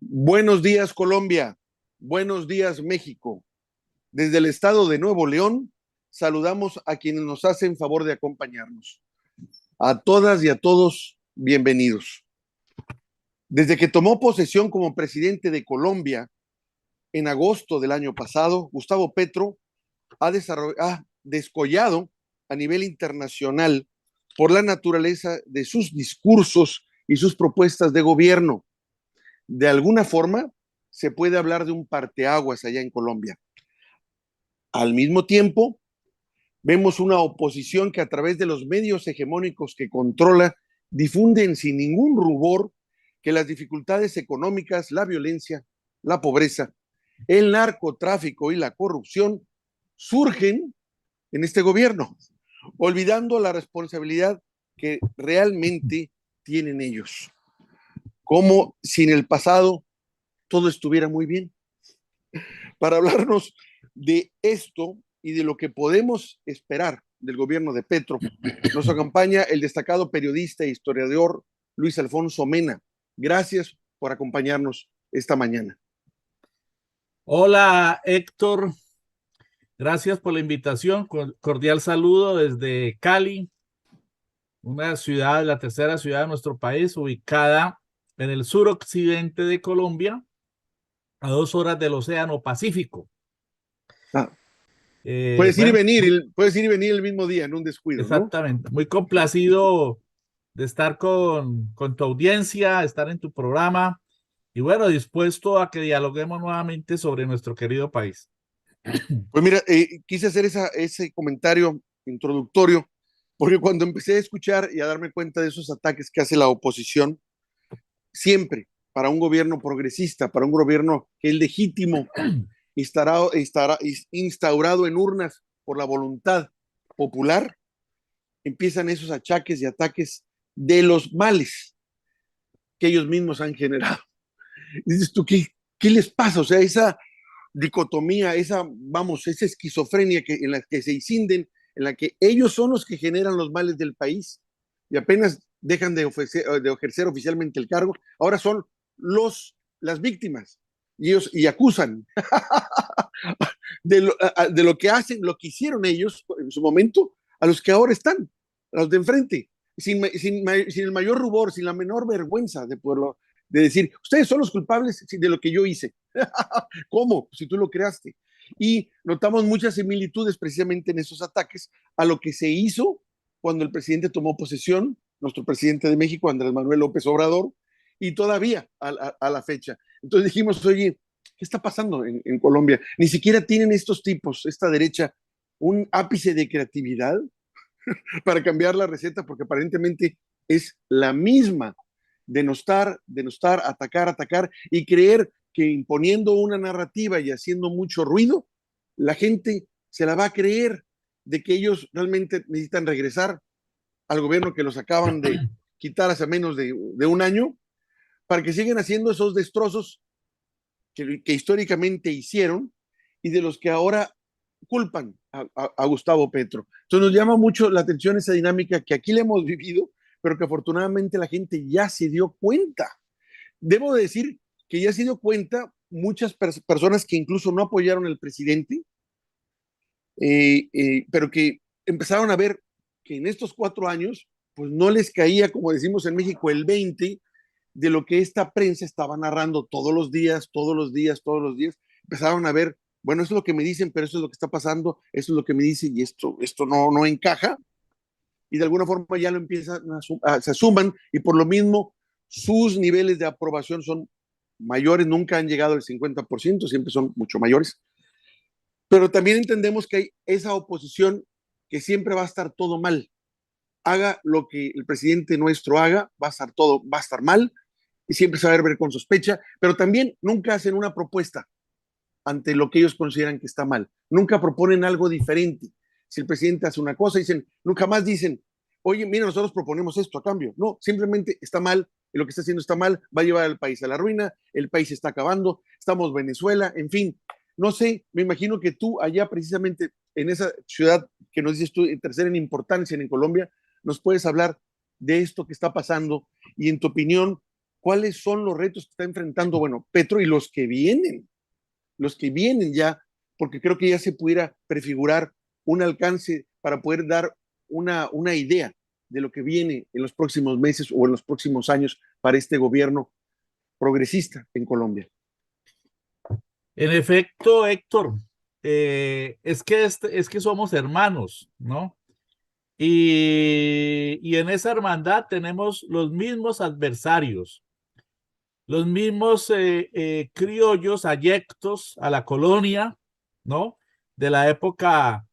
Buenos días, Colombia. Buenos días, México. Desde el estado de Nuevo León, saludamos a quienes nos hacen favor de acompañarnos. A todas y a todos, bienvenidos. Desde que tomó posesión como presidente de Colombia en agosto del año pasado, Gustavo Petro ha descollado a nivel internacional por la naturaleza de sus discursos y sus propuestas de gobierno. De alguna forma, se puede hablar de un parteaguas allá en Colombia. Al mismo tiempo, vemos una oposición que a través de los medios hegemónicos que controla, difunden sin ningún rubor que las dificultades económicas, la violencia, la pobreza, el narcotráfico y la corrupción surgen en este gobierno, olvidando la responsabilidad que realmente tienen ellos. Como si en el pasado todo estuviera muy bien. Para hablarnos de esto y de lo que podemos esperar del gobierno de Petro, nos acompaña el destacado periodista e historiador Luis Alfonso Mena. Gracias por acompañarnos esta mañana. Hola Héctor, gracias por la invitación. Cordial saludo desde Cali, una ciudad, la tercera ciudad de nuestro país, ubicada en el suroccidente de Colombia, a 2 horas del Océano Pacífico. Puedes ir y Bueno, venir, puedes ir y venir el mismo día en un descuido, ¿no? exactamente. Muy complacido de estar con tu audiencia, estar en tu programa y bueno, dispuesto a que dialoguemos nuevamente sobre nuestro querido país. Pues mira, quise hacer ese comentario introductorio porque cuando empecé a escuchar y a darme cuenta de esos ataques que hace la oposición, siempre para un gobierno progresista, para un gobierno que es legítimo, estará instaurado en urnas por la voluntad popular, empiezan esos achaques y ataques de los males que ellos mismos han generado. Y dices tú, ¿qué les pasa? O sea, esa dicotomía, esa esquizofrenia en la que se incinden, en la que ellos son los que generan los males del país y apenas dejan de ejercer oficialmente el cargo, ahora son las víctimas y ellos acusan de lo que hacen, lo que hicieron ellos en su momento, a los que ahora están, a los de enfrente, sin el mayor rubor, sin la menor vergüenza de decir, ustedes son los culpables de lo que yo hice. ¿Cómo? Si tú lo creaste. Y notamos muchas similitudes precisamente en esos ataques a lo que se hizo cuando el presidente tomó posesión, nuestro presidente de México, Andrés Manuel López Obrador, y todavía a la fecha. Entonces dijimos, oye, ¿qué está pasando en Colombia? Ni siquiera tienen estos tipos, esta derecha, un ápice de creatividad para cambiar la receta, porque aparentemente es la misma: denostar, atacar y creer que imponiendo una narrativa y haciendo mucho ruido, la gente se la va a creer de que ellos realmente necesitan regresar al gobierno que los acaban de quitar hace menos de un año, para que sigan haciendo esos destrozos que históricamente hicieron y de los que ahora culpan a Gustavo Petro. Entonces nos llama mucho la atención esa dinámica que aquí le hemos vivido, pero que afortunadamente la gente ya se dio cuenta. Debo decir que ya se dio cuenta muchas personas que incluso no apoyaron al presidente, pero que empezaron a ver que en estos 4 años, pues no les caía, como decimos en México, el 20 de lo que esta prensa estaba narrando todos los días, todos los días, todos los días. Empezaron a ver, bueno, eso es lo que me dicen, pero eso es lo que está pasando, eso es lo que me dicen y esto no encaja. Y de alguna forma ya lo empiezan se asuman y por lo mismo sus niveles de aprobación son mayores, nunca han llegado al 50%, siempre son mucho mayores. Pero también entendemos que hay esa oposición que siempre va a estar todo mal. Haga lo que el presidente nuestro haga, va a estar mal y siempre se va a ver con sospecha, pero también nunca hacen una propuesta ante lo que ellos consideran que está mal. Nunca proponen algo diferente. Si el presidente hace una cosa, nunca más dicen, oye, mira, nosotros proponemos esto a cambio. No, simplemente está mal, y lo que está haciendo está mal, va a llevar al país a la ruina, el país se está acabando, estamos Venezuela, en fin. No sé, me imagino que tú allá precisamente en esa ciudad que nos dices tú, tercera en importancia en Colombia, nos puedes hablar de esto que está pasando y en tu opinión, ¿Cuáles son los retos que está enfrentando, bueno, Petro y los que vienen ya, porque creo que ya se pudiera prefigurar un alcance para poder dar una idea de lo que viene en los próximos meses o en los próximos años para este gobierno progresista en Colombia? En efecto, Héctor, es que somos hermanos, ¿no? Y en esa hermandad tenemos los mismos adversarios, los mismos criollos ayectos a la colonia, ¿no? De la época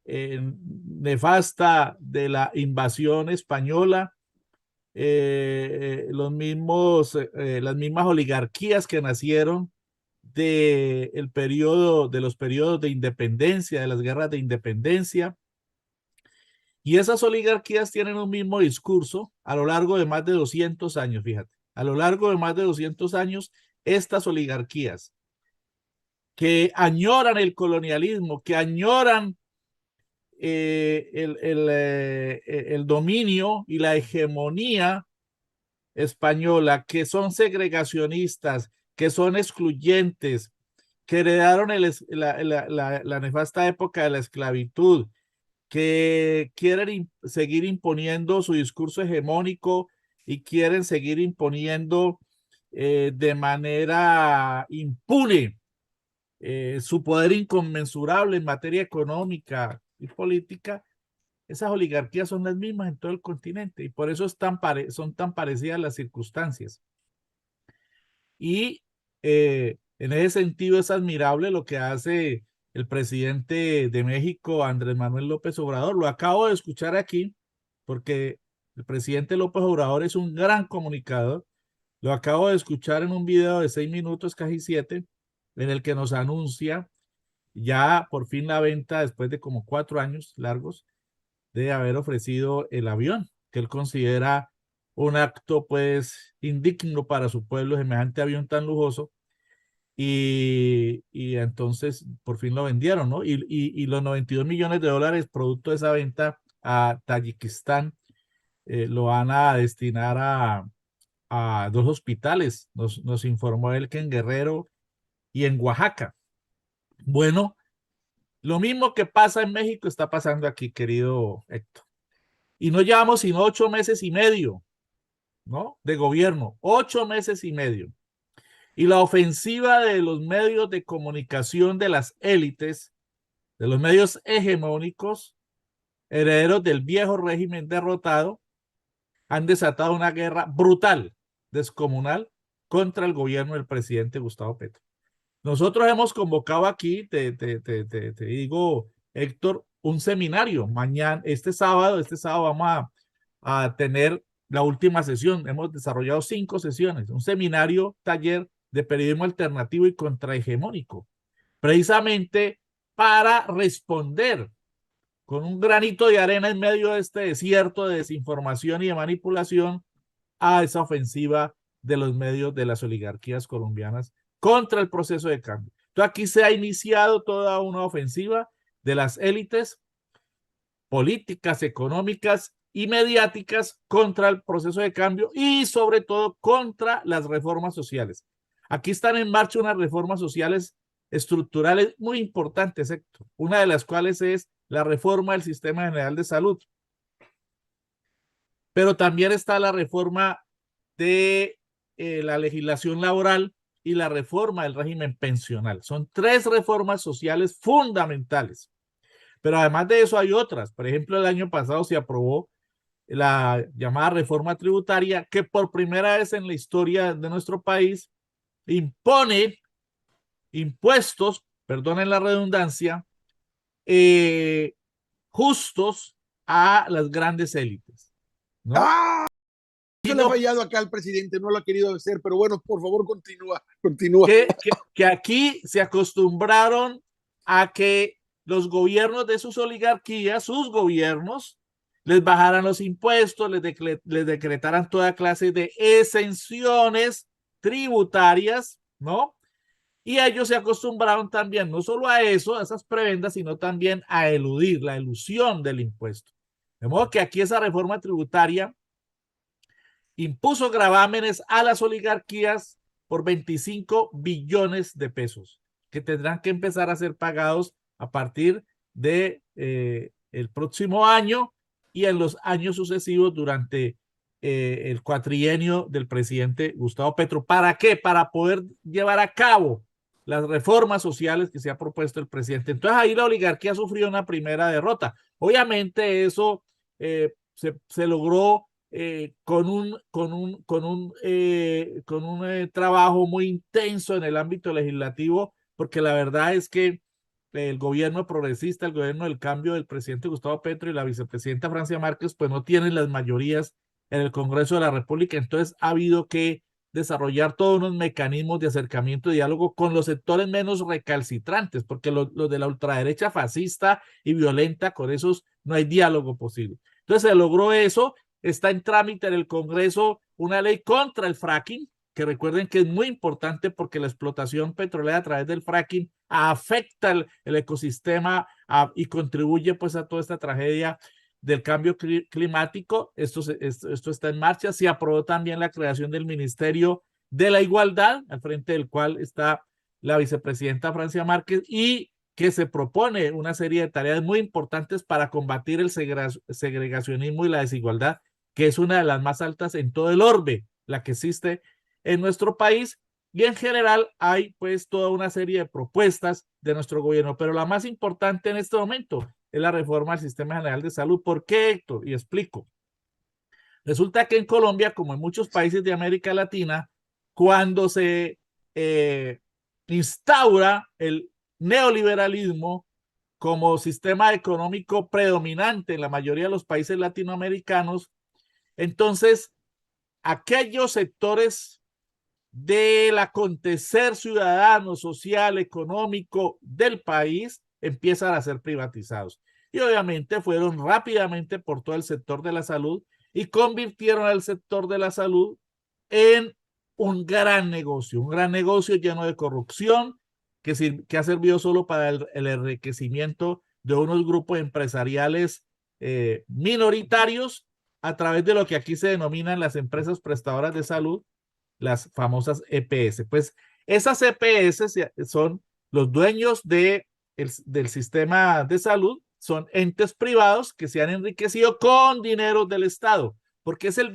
nefasta de la invasión española, las mismas oligarquías que nacieron de los periodos de independencia, de las guerras de independencia. Y esas oligarquías tienen un mismo discurso a lo largo de más de 200 años, fíjate. A lo largo de más de 200 años, estas oligarquías que añoran el colonialismo, que añoran el dominio y la hegemonía española, que son segregacionistas, que son excluyentes, que heredaron la nefasta época de la esclavitud, que quieren seguir imponiendo su discurso hegemónico y quieren seguir imponiendo de manera impune su poder inconmensurable en materia económica y política. Esas oligarquías son las mismas en todo el continente y por eso son tan parecidas las circunstancias. Y en ese sentido es admirable lo que hace el presidente de México, Andrés Manuel López Obrador. Lo acabo de escuchar aquí porque el presidente López Obrador es un gran comunicador. Lo acabo de escuchar en un video de 6 minutos, casi 7, en el que nos anuncia ya por fin la venta, después de como 4 años largos, de haber ofrecido el avión, que él considera un acto pues indigno para su pueblo, semejante avión tan lujoso. Y entonces por fin lo vendieron, ¿no? Y los 92 millones de dólares producto de esa venta a Tayikistán lo van a destinar a 2 hospitales, nos informó él, que en Guerrero y en Oaxaca. Bueno, lo mismo que pasa en México está pasando aquí, querido Héctor. Y no llevamos sino 8 meses y medio, ¿no? De gobierno, 8 meses y medio. Y la ofensiva de los medios de comunicación de las élites, de los medios hegemónicos, herederos del viejo régimen derrotado, han desatado una guerra brutal, descomunal, contra el gobierno del presidente Gustavo Petro. Nosotros hemos convocado aquí, te digo, Héctor, un seminario. Mañana, este sábado vamos a tener la última sesión. Hemos desarrollado 5 sesiones, un seminario, taller de periodismo alternativo y contrahegemónico, precisamente para responder con un granito de arena en medio de este desierto de desinformación y de manipulación a esa ofensiva de los medios de las oligarquías colombianas contra el proceso de cambio. Entonces aquí se ha iniciado toda una ofensiva de las élites políticas, económicas y mediáticas contra el proceso de cambio y sobre todo contra las reformas sociales. Aquí están en marcha unas reformas sociales estructurales muy importantes, Héctor, una de las cuales es la reforma del Sistema General de Salud. Pero también está la reforma de la legislación laboral y la reforma del régimen pensional. Son 3 reformas sociales fundamentales. Pero además de eso hay otras. Por ejemplo, el año pasado se aprobó la llamada reforma tributaria, que por primera vez en la historia de nuestro país impone impuestos, perdonen la redundancia, justos a las grandes élites, ¿no? ¡Ah! Eso le ha fallado acá al presidente, no lo ha querido hacer, pero bueno, por favor, continúa. Que aquí se acostumbraron a que los gobiernos de sus oligarquías, sus gobiernos, les bajaran los impuestos, les decretaran toda clase de exenciones tributarias, ¿no? Y ellos se acostumbraron también no solo a eso, a esas prebendas, sino también a eludir, la elusión del impuesto. De modo que aquí esa reforma tributaria impuso gravámenes a las oligarquías por 25 billones de pesos, que tendrán que empezar a ser pagados a partir de el próximo año y en los años sucesivos durante el cuatrienio del presidente Gustavo Petro. ¿Para qué? Para poder llevar a cabo las reformas sociales que se ha propuesto el presidente. Entonces ahí la oligarquía sufrió una primera derrota. Obviamente eso se logró con un trabajo muy intenso en el ámbito legislativo, porque la verdad es que el gobierno progresista, el gobierno del cambio del presidente Gustavo Petro y la vicepresidenta Francia Márquez, pues no tienen las mayorías en el Congreso de la República, entonces ha habido que desarrollar todos unos mecanismos de acercamiento y diálogo con los sectores menos recalcitrantes, porque los de la ultraderecha fascista y violenta, con esos no hay diálogo posible. Entonces se logró eso, está en trámite en el Congreso una ley contra el fracking, que recuerden que es muy importante porque la explotación petrolera a través del fracking afecta el ecosistema y contribuye pues a toda esta tragedia del cambio climático. Esto está en marcha. Se aprobó también la creación del Ministerio de la Igualdad, al frente del cual está la vicepresidenta Francia Márquez, y que se propone una serie de tareas muy importantes para combatir el segregacionismo y la desigualdad, que es una de las más altas en todo el orbe, la que existe en nuestro país. Y en general hay pues toda una serie de propuestas de nuestro gobierno, pero la más importante en este momento es la reforma al Sistema General de Salud. ¿Por qué, Héctor? Y explico. Resulta que en Colombia, como en muchos países de América Latina, cuando se instaura el neoliberalismo como sistema económico predominante en la mayoría de los países latinoamericanos, entonces aquellos sectores del acontecer ciudadano, social, económico del país empiezan a ser privatizados. Y obviamente fueron rápidamente por todo el sector de la salud y convirtieron al sector de la salud en un gran negocio lleno de corrupción que ha servido solo para el enriquecimiento de unos grupos empresariales minoritarios a través de lo que aquí se denominan las empresas prestadoras de salud, las famosas EPS. Pues esas EPS son los dueños del sistema de salud, son entes privados que se han enriquecido con dinero del Estado, porque es el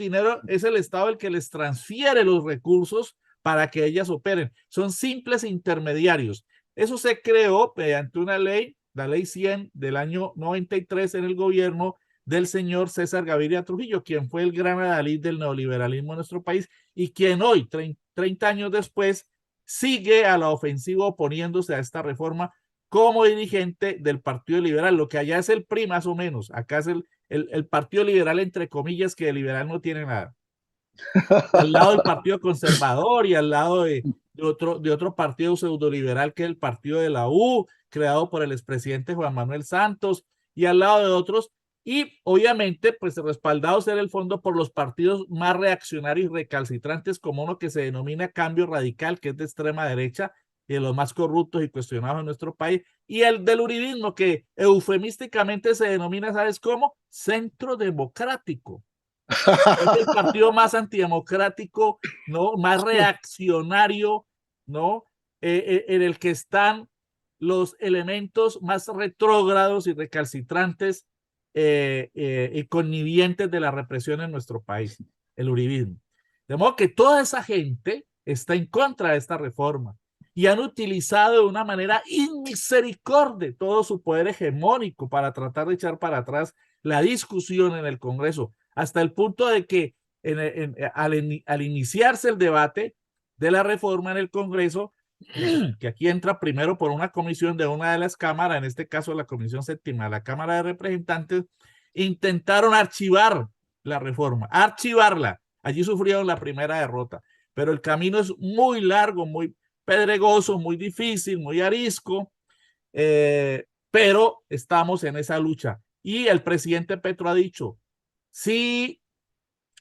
Estado el que les transfiere los recursos para que ellas operen. Son simples intermediarios. Eso se creó mediante una ley, la ley 100 del año 93 en el gobierno del señor César Gaviria Trujillo, quien fue el gran adalid del neoliberalismo en nuestro país y quien hoy, 30 años después, sigue a la ofensiva oponiéndose a esta reforma como dirigente del Partido Liberal. Lo que allá es el PRI más o menos, acá es el Partido Liberal entre comillas, que de liberal no tiene nada. Al lado del Partido Conservador y al lado de otro partido pseudoliberal que es el Partido de la U, creado por el expresidente Juan Manuel Santos, y al lado de otros, y obviamente pues respaldados en el fondo por los partidos más reaccionarios y recalcitrantes, como uno que se denomina Cambio Radical, que es de extrema derecha y de los más corruptos y cuestionados en nuestro país, y el del uribismo, que eufemísticamente se denomina, ¿sabes cómo? Centro Democrático. Es el partido más antidemocrático, ¿no? Más reaccionario, ¿no? En el que están los elementos más retrógrados y recalcitrantes y connivientes de la represión en nuestro país, el uribismo. De modo que toda esa gente está en contra de esta reforma y han utilizado de una manera inmisericordia todo su poder hegemónico para tratar de echar para atrás la discusión en el Congreso, hasta el punto de que al iniciarse el debate de la reforma en el Congreso, que aquí entra primero por una comisión de una de las cámaras, en este caso la Comisión Séptima, la Cámara de Representantes, intentaron archivar la reforma, archivarla. Allí sufrieron la primera derrota, pero el camino es muy largo, muy pedregoso, muy difícil, muy arisco, pero estamos en esa lucha. Y el presidente Petro ha dicho, si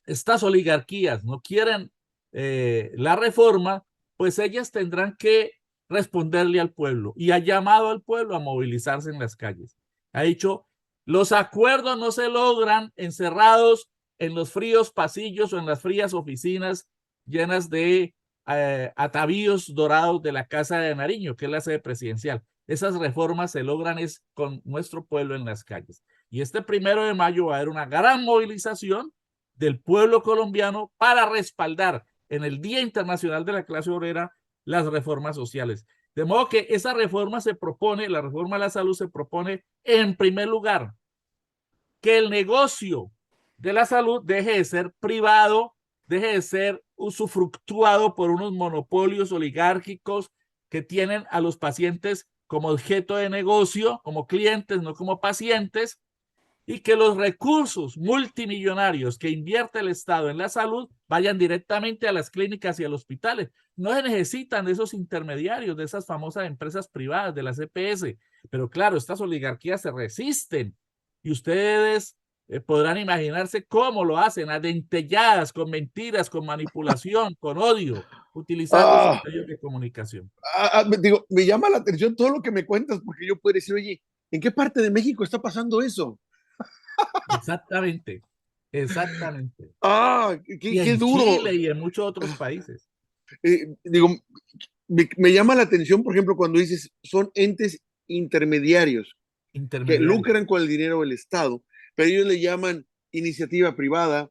estas oligarquías no quieren la reforma, pues ellas tendrán que responderle al pueblo, y ha llamado al pueblo a movilizarse en las calles. Ha dicho, los acuerdos no se logran encerrados en los fríos pasillos o en las frías oficinas llenas de atavíos dorados de la Casa de Nariño, que es la sede presidencial. Esas reformas se logran es con nuestro pueblo en las calles. Y este 1 de mayo va a haber una gran movilización del pueblo colombiano para respaldar en el Día Internacional de la Clase Obrera las reformas sociales. De modo que esa reforma se propone, la reforma a la salud se propone en primer lugar que el negocio de la salud deje de ser privado, deje de ser usufructuado por unos monopolios oligárquicos que tienen a los pacientes como objeto de negocio, como clientes, no como pacientes, y que los recursos multimillonarios que invierte el Estado en la salud vayan directamente a las clínicas y a los hospitales. No se necesitan de esos intermediarios, de esas famosas empresas privadas, de las EPS. Pero claro, estas oligarquías se resisten y ustedes podrán imaginarse cómo lo hacen, a dentelladas, con mentiras, con manipulación, con odio, utilizando esos Ah, medios de comunicación. digo, me llama la atención todo lo que me cuentas, porque yo puedo decir, oye, ¿en qué parte de México está pasando eso? Exactamente, exactamente. Qué, Y qué en duro. Chile y en muchos otros países. Digo, me llama la atención, por ejemplo, cuando dices, son entes intermediarios que Intermediarios. lucran con el dinero del Estado, pero ellos le llaman iniciativa privada,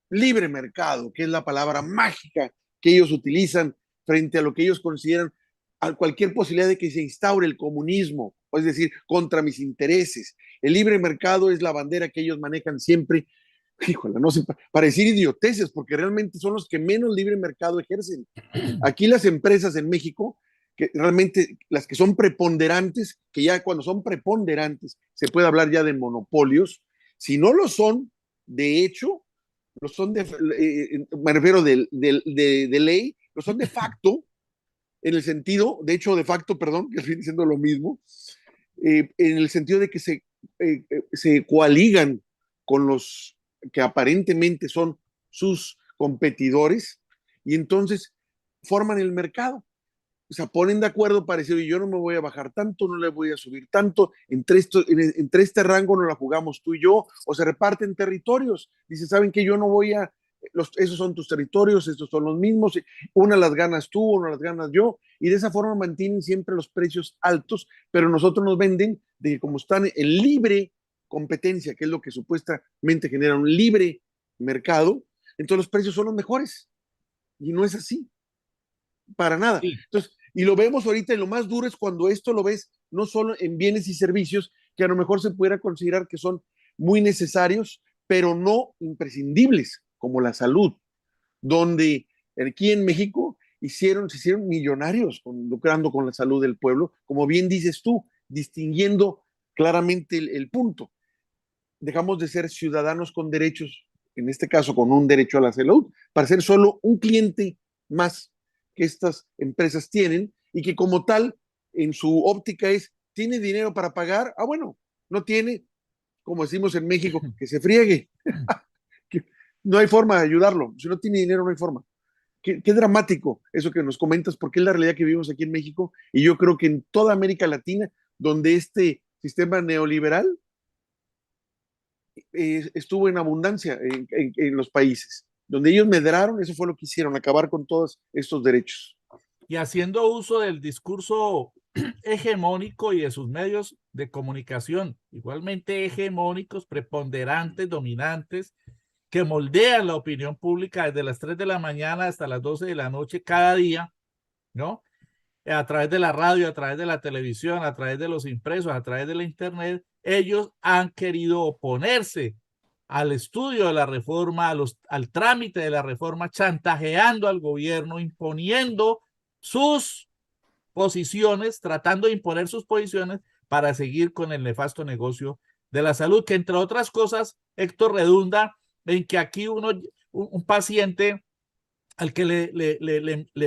libre mercado, que es la palabra mágica que ellos utilizan frente a lo que ellos consideran a cualquier posibilidad de que se instaure el comunismo, es decir, contra mis intereses. El libre mercado es la bandera que ellos manejan siempre, híjole, no sé, para decir idioteces, porque realmente son los que menos libre mercado ejercen. Aquí las empresas en México, que realmente las que son preponderantes, que ya cuando son preponderantes se puede hablar ya de monopolios, si no lo son, de hecho, lo son me refiero de ley, lo son de facto, en el sentido, de hecho, de facto, perdón, que viene siendo lo mismo, en el sentido de que se coaligan con los que aparentemente son sus competidores y entonces forman el mercado. O sea, ponen de acuerdo para decir, yo no me voy a bajar tanto, no le voy a subir tanto, entre este rango no la jugamos tú y yo, o se reparten territorios. Dice, ¿saben que yo no voy a, esos son tus territorios, estos son los mismos, una las ganas tú, una las ganas yo, y de esa forma mantienen siempre los precios altos, pero nosotros nos venden de que como están en libre competencia, que es lo que supuestamente genera un libre mercado, entonces los precios son los mejores, y no es así para nada. Sí, Entonces, y lo vemos ahorita, y lo más duro es cuando esto lo ves no solo en bienes y servicios, que a lo mejor se pudiera considerar que son muy necesarios, pero no imprescindibles, como la salud, donde aquí en México se hicieron millonarios lucrando con la salud del pueblo, como bien dices tú, distinguiendo claramente el punto. Dejamos de ser ciudadanos con derechos, en este caso con un derecho a la salud, para ser solo un cliente más que estas empresas tienen y que como tal, en su óptica es, ¿tiene dinero para pagar? Ah, bueno, no tiene, como decimos en México, que se friegue. Que no hay forma de ayudarlo. Si no tiene dinero, no hay forma. Qué dramático eso que nos comentas, porque es la realidad que vivimos aquí en México y yo creo que en toda América Latina, donde este sistema neoliberal estuvo en abundancia en los países. Donde ellos medraron, eso fue lo que hicieron, acabar con todos estos derechos. y haciendo uso del discurso hegemónico y de sus medios de comunicación, igualmente hegemónicos, preponderantes, dominantes, que moldean la opinión pública desde las 3 de la mañana hasta las 12 de la noche cada día, ¿no? A través de la radio, a través de la televisión, a través de los impresos, a través de la internet, ellos han querido oponerse al estudio de la reforma, al trámite de la reforma, chantajeando al gobierno, imponiendo sus posiciones, tratando de imponer sus posiciones para seguir con el nefasto negocio de la salud, que entre otras cosas, Héctor, redunda en que aquí un paciente al que le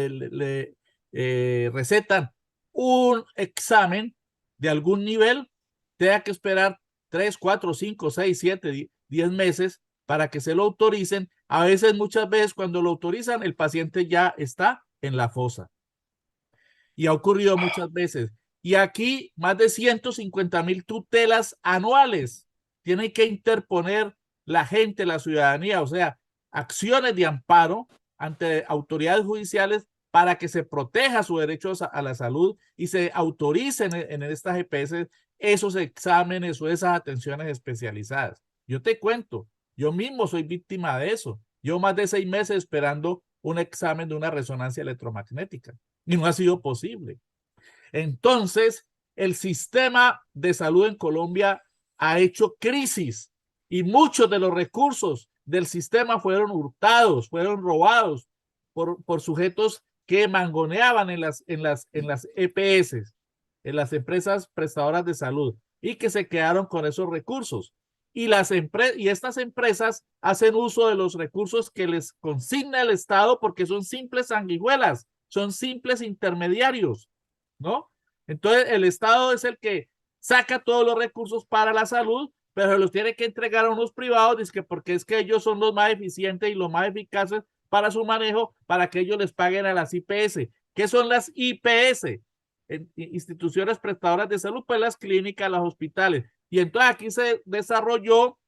recetan un examen de algún nivel, tenga que esperar 3, 4, 5, 6, 7, 10 meses para que se lo autoricen. A veces, muchas veces, cuando lo autorizan, el paciente ya está en la fosa. Y ha ocurrido muchas veces. Y aquí, más de 150,000 tutelas anuales tienen que interponer la gente, la ciudadanía, o sea, acciones de amparo ante autoridades judiciales para que se proteja su derecho a la salud y se autoricen en estas EPS esos exámenes o esas atenciones especializadas. Yo te cuento, yo mismo soy víctima de eso. Yo más de 6 meses esperando un examen de una resonancia electromagnética y no ha sido posible. Entonces, el sistema de salud en Colombia ha hecho crisis y muchos de los recursos del sistema fueron hurtados, fueron robados por sujetos que mangoneaban en las EPS, en las empresas prestadoras de salud, y que se quedaron con esos recursos. Y estas empresas hacen uso de los recursos que les consigna el Estado porque son simples sanguijuelas, son simples intermediarios, ¿no? Entonces el Estado es el que saca todos los recursos para la salud, pero los tiene que entregar a unos privados, porque es que ellos son los más eficientes y los más eficaces para su manejo, para que ellos les paguen a las IPS. ¿Qué son las IPS? Instituciones prestadoras de salud, pues las clínicas, los hospitales. Y entonces aquí se desarrolló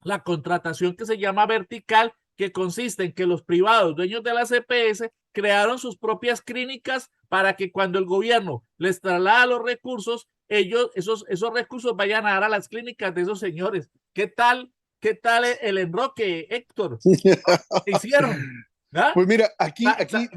la contratación que se llama vertical, que consiste en que los privados, dueños de las EPS, crearon sus propias clínicas para que cuando el gobierno les traslada los recursos, esos recursos vayan a dar a las clínicas de esos señores. ¿Qué tal el enroque, Héctor? ¿Qué hicieron? ¿Ah? Pues mira, aquí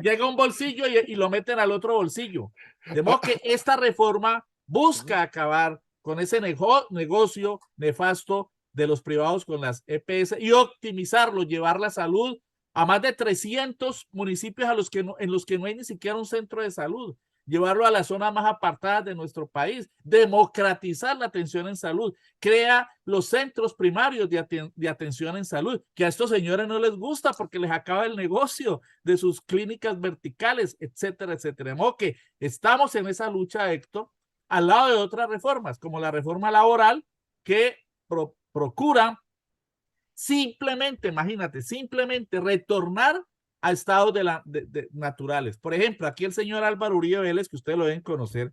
llega un bolsillo y lo meten al otro bolsillo. De modo que esta reforma busca acabar con ese negocio nefasto de los privados con las EPS y optimizarlo, llevar la salud a más de 300 municipios en los que no hay ni siquiera un centro de salud, llevarlo a las zonas más apartadas de nuestro país, democratizar la atención en salud, crea los centros primarios de atención en salud, que a estos señores no les gusta porque les acaba el negocio de sus clínicas verticales, etcétera, etcétera. De modo que estamos en esa lucha, Héctor, al lado de otras reformas, como la reforma laboral, que procura simplemente, imagínate, simplemente retornar a estados naturales. Por ejemplo, aquí el señor Álvaro Uribe Vélez, que ustedes lo deben conocer,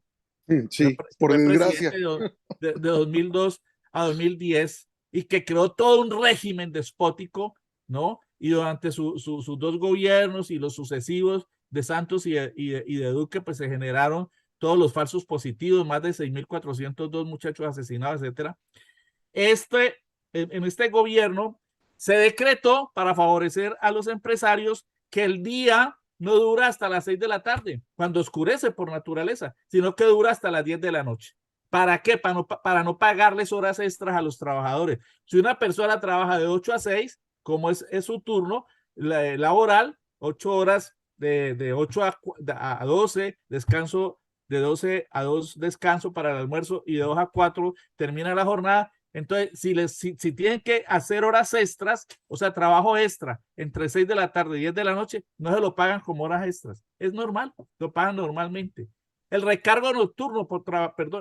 sí, por fue desgracia. presidente de 2002 a 2010 y que creó todo un régimen despótico, ¿no? Y durante sus dos gobiernos y los sucesivos de Santos y de Duque, pues se generaron todos los falsos positivos, más de 6.402 muchachos asesinados, etcétera. En este gobierno se decretó para favorecer a los empresarios que el día no dura hasta las 6 de la tarde, cuando oscurece por naturaleza, sino que dura hasta las 10 de la noche. ¿Para qué? Para no pagarles horas extras a los trabajadores. Si una persona trabaja de 8 a 6, como es su turno laboral, 8 horas de 8 a 12, descanso de 12 a 2, descanso para el almuerzo, y de 2 a 4 termina la jornada. Entonces, si tienen que hacer horas extras, o sea, trabajo extra entre 6 de la tarde y 10 de la noche, no se lo pagan como horas extras. Es normal, lo pagan normalmente. El recargo nocturno,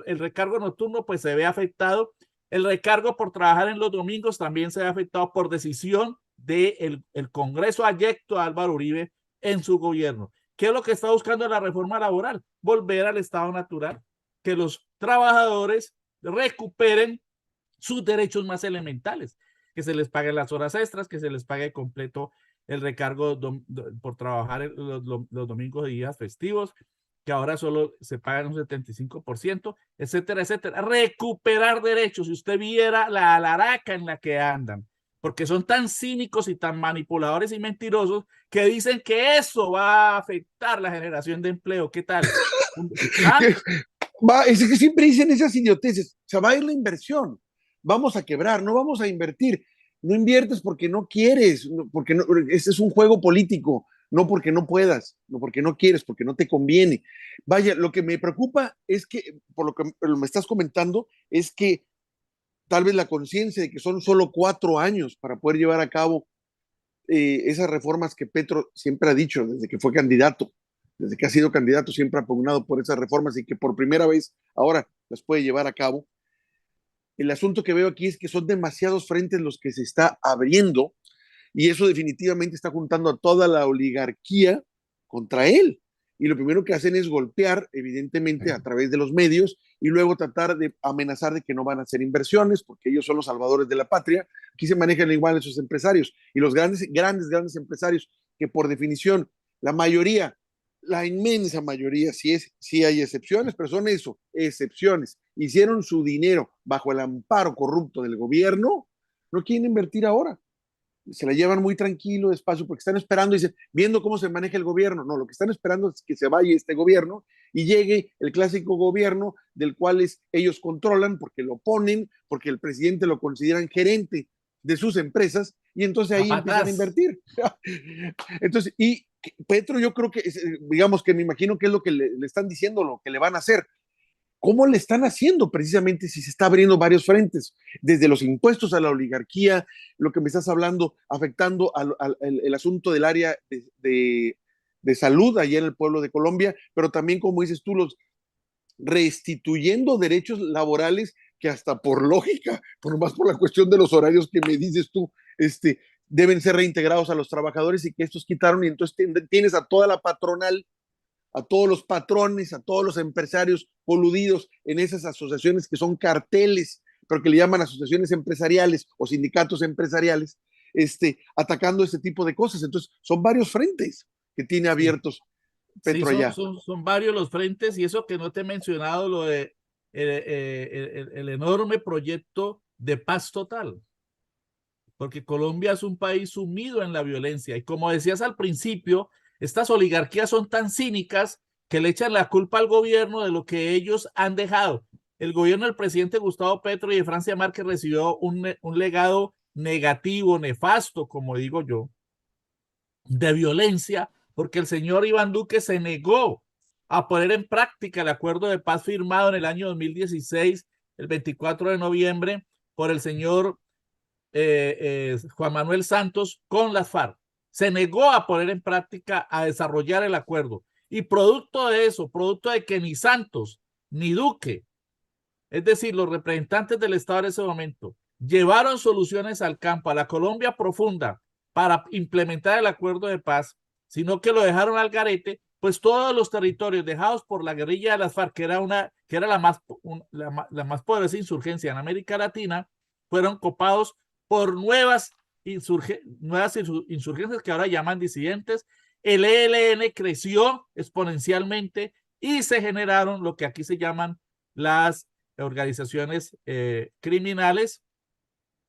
el recargo nocturno pues se ve afectado. El recargo por trabajar en los domingos también se ve afectado por decisión del Congreso adyecto a Álvaro Uribe en su gobierno. ¿Qué es lo que está buscando la reforma laboral? Volver al estado natural, que los trabajadores recuperen sus derechos más elementales, que se les paguen las horas extras, que se les pague completo el recargo por trabajar los domingos y días festivos, que ahora solo se pagan un 75%, etcétera, etcétera. Recuperar derechos. Si usted viera la alaraca en la que andan, porque son tan cínicos y tan manipuladores y mentirosos que dicen que eso va a afectar la generación de empleo. ¿Qué tal? ¿Ah? Es que siempre dicen esas idioteces, se va a ir la inversión, vamos a quebrar, no vamos a invertir. No inviertes porque no quieres, porque no, este es un juego político, no porque no puedas, no porque no quieres, porque no te conviene. Vaya, lo que me preocupa es que, por lo que me estás comentando, es que tal vez la conciencia de que son solo 4 años para poder llevar a cabo esas reformas que Petro siempre ha dicho desde que fue candidato, desde que ha sido candidato, siempre ha pugnado por esas reformas y que por primera vez ahora las puede llevar a cabo. El asunto que veo aquí es que son demasiados frentes los que se está abriendo y eso definitivamente está juntando a toda la oligarquía contra él. y lo primero que hacen es golpear, evidentemente, a través de los medios y luego tratar de amenazar de que no van a hacer inversiones porque ellos son los salvadores de la patria. Aquí se manejan igual esos empresarios y los grandes empresarios que por definición, la mayoría, la inmensa mayoría, sí hay excepciones, pero son eso, excepciones. Hicieron su dinero bajo el amparo corrupto del gobierno, no quieren invertir ahora. Se la llevan muy tranquilo, despacio, porque están esperando, dicen, viendo cómo se maneja el gobierno. No, lo que están esperando es que se vaya este gobierno y llegue el clásico gobierno del cual ellos controlan porque lo ponen, porque el presidente lo consideran gerente de sus empresas y entonces ahí empiezan a invertir. Entonces, y Petro yo creo que, digamos que me imagino que es lo que le están diciendo, lo que le van a hacer. ¿Cómo le están haciendo precisamente si se está abriendo varios frentes? Desde los impuestos a la oligarquía, lo que me estás hablando, afectando el asunto del área de salud allá en el pueblo de Colombia, pero también, como dices tú, los restituyendo derechos laborales que hasta por lógica, por más por la cuestión de los horarios que me dices tú, deben ser reintegrados a los trabajadores y que estos quitaron y entonces tienes a toda la patronal, a todos los patrones, a todos los empresarios coludidos en esas asociaciones que son carteles, pero que le llaman asociaciones empresariales o sindicatos empresariales, atacando este tipo de cosas. Entonces, son varios frentes que tiene abiertos Petro sí, allá. Son varios los frentes y eso que no te he mencionado, lo de el enorme proyecto de paz total, porque Colombia es un país sumido en la violencia y como decías al principio, estas oligarquías son tan cínicas que le echan la culpa al gobierno de lo que ellos han dejado. El gobierno del presidente Gustavo Petro y de Francia Márquez recibió un legado negativo, nefasto, como digo yo, de violencia, porque el señor Iván Duque se negó a poner en práctica el acuerdo de paz firmado en el año 2016, el 24 de noviembre, por el señor Juan Manuel Santos con las FARC. Se negó a poner en práctica, a desarrollar el acuerdo. Y producto de eso, producto de que ni Santos ni Duque, es decir, los representantes del Estado en ese momento, llevaron soluciones al campo, a la Colombia profunda, para implementar el acuerdo de paz, sino que lo dejaron al garete, pues todos los territorios dejados por la guerrilla de las FARC, que era la más poderosa insurgencia en América Latina, fueron copados por nuevas insurgencias que ahora llaman disidentes. El ELN creció exponencialmente y se generaron lo que aquí se llaman las organizaciones criminales,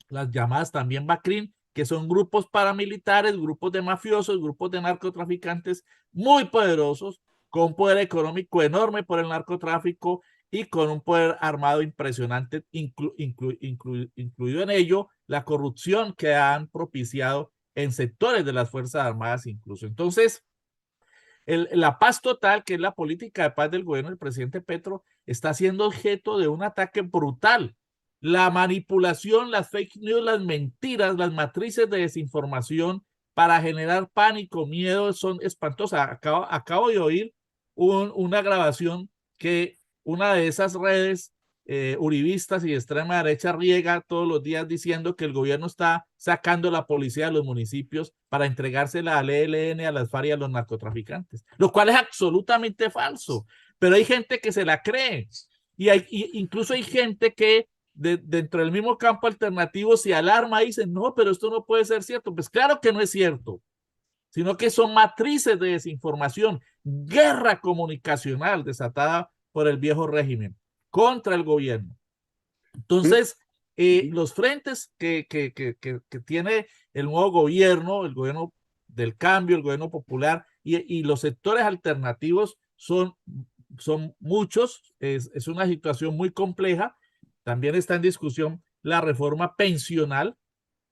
las llamadas también BACRIM, que son grupos paramilitares, grupos de mafiosos, grupos de narcotraficantes muy poderosos, con poder económico enorme por el narcotráfico y con un poder armado impresionante, incluido en ello la corrupción que han propiciado en sectores de las Fuerzas Armadas incluso. Entonces, la paz total, que es la política de paz del gobierno del presidente Petro, está siendo objeto de un ataque brutal. La manipulación, las fake news, las mentiras, las matrices de desinformación para generar pánico, miedo, son espantosas. Acabo de oír una grabación que una de esas redes uribistas y de extrema derecha riega todos los días diciendo que el gobierno está sacando la policía de los municipios para entregársela al ELN, a las FARC y a los narcotraficantes, lo cual es absolutamente falso, pero hay gente que se la cree y incluso hay gente que dentro del mismo campo alternativo se alarma y dice, no, pero esto no puede ser cierto. Pues claro que no es cierto, sino que son matrices de desinformación, guerra comunicacional desatada por el viejo régimen contra el gobierno. Entonces, los frentes que tiene el nuevo gobierno, el gobierno del cambio, el gobierno popular y los sectores alternativos son muchos, es una situación muy compleja. También está en discusión la reforma pensional,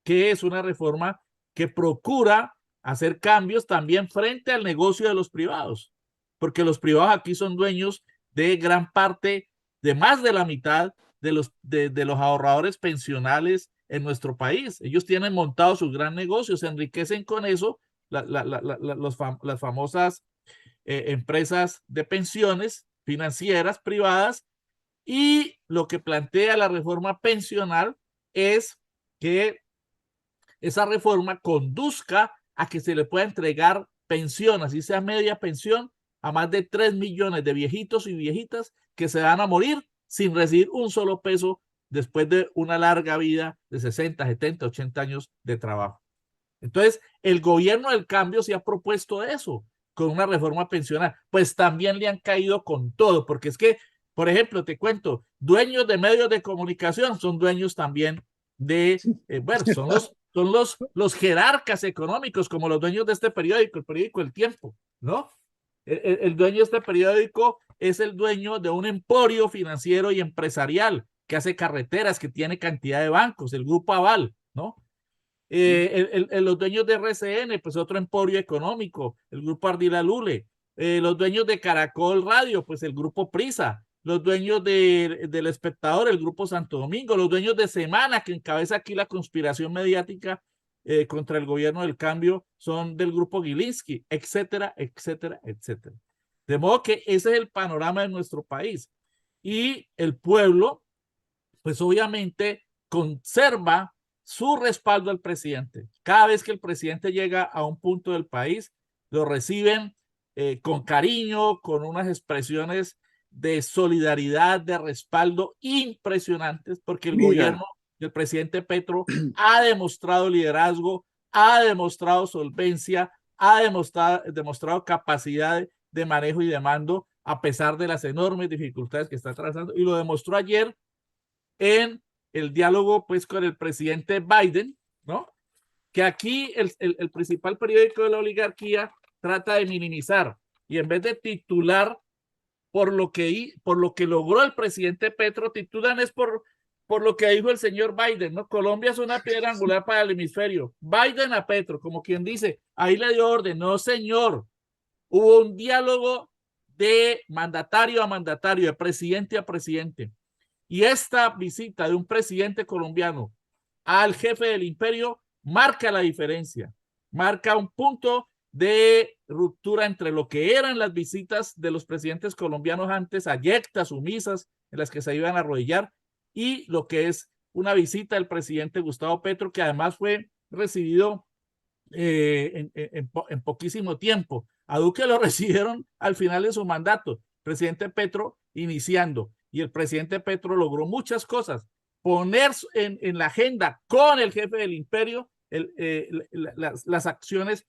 que es una reforma que procura hacer cambios también frente al negocio de los privados, porque los privados aquí son dueños de gran parte, de más de la mitad de los ahorradores pensionales en nuestro país. Ellos tienen montados sus gran negocios, se enriquecen con eso, las famosas empresas de pensiones financieras privadas, y lo que plantea la reforma pensional es que esa reforma conduzca a que se le pueda entregar pensión, así sea media pensión, a más de 3 millones de viejitos y viejitas que se van a morir sin recibir un solo peso después de una larga vida de 60, 70, 80 años de trabajo. Entonces, el gobierno del cambio se ha propuesto eso con una reforma pensional, pues también le han caído con todo, porque es que, por ejemplo, te cuento, dueños de medios de comunicación son dueños también de, bueno, los jerarcas económicos, como los dueños de este periódico, el periódico El Tiempo, ¿no? El dueño de este periódico es el dueño de un emporio financiero y empresarial que hace carreteras, que tiene cantidad de bancos, el Grupo Aval, ¿no? Los dueños de RCN, pues otro emporio económico, el Grupo Ardila Lule. Los dueños de Caracol Radio, pues el Grupo Prisa. Los dueños del Espectador, el Grupo Santo Domingo. Los dueños de Semana, que encabeza aquí la conspiración mediática contra el gobierno del cambio, son del Grupo Gilinski, etcétera, etcétera, etcétera. De modo que ese es el panorama de nuestro país. Y el pueblo, pues obviamente conserva su respaldo al presidente. Cada vez que el presidente llega a un punto del país, lo reciben con cariño, con unas expresiones de solidaridad, de respaldo impresionantes, porque el gobierno del presidente Petro ha demostrado liderazgo, ha demostrado solvencia, ha demostrado capacidad de manejo y de mando, a pesar de las enormes dificultades que está atravesando, y lo demostró ayer en el diálogo pues con el presidente Biden, ¿no? Que aquí el principal periódico de la oligarquía trata de minimizar y en vez de titular por lo que logró el presidente Petro, titulan es por lo que dijo el señor Biden, ¿no? Colombia es una piedra angular para el hemisferio. Biden a Petro, como quien dice, ahí le dio orden. No, señor. Hubo un diálogo de mandatario a mandatario, de presidente a presidente. Y esta visita de un presidente colombiano al jefe del imperio marca la diferencia, marca un punto de ruptura entre lo que eran las visitas de los presidentes colombianos antes, ayectas, sumisas, en las que se iban a arrodillar, y lo que es una visita del presidente Gustavo Petro, que además fue recibido en poquísimo tiempo. A Duque lo recibieron al final de su mandato, presidente Petro iniciando, y el presidente Petro logró muchas cosas, poner en la agenda con el jefe del imperio las acciones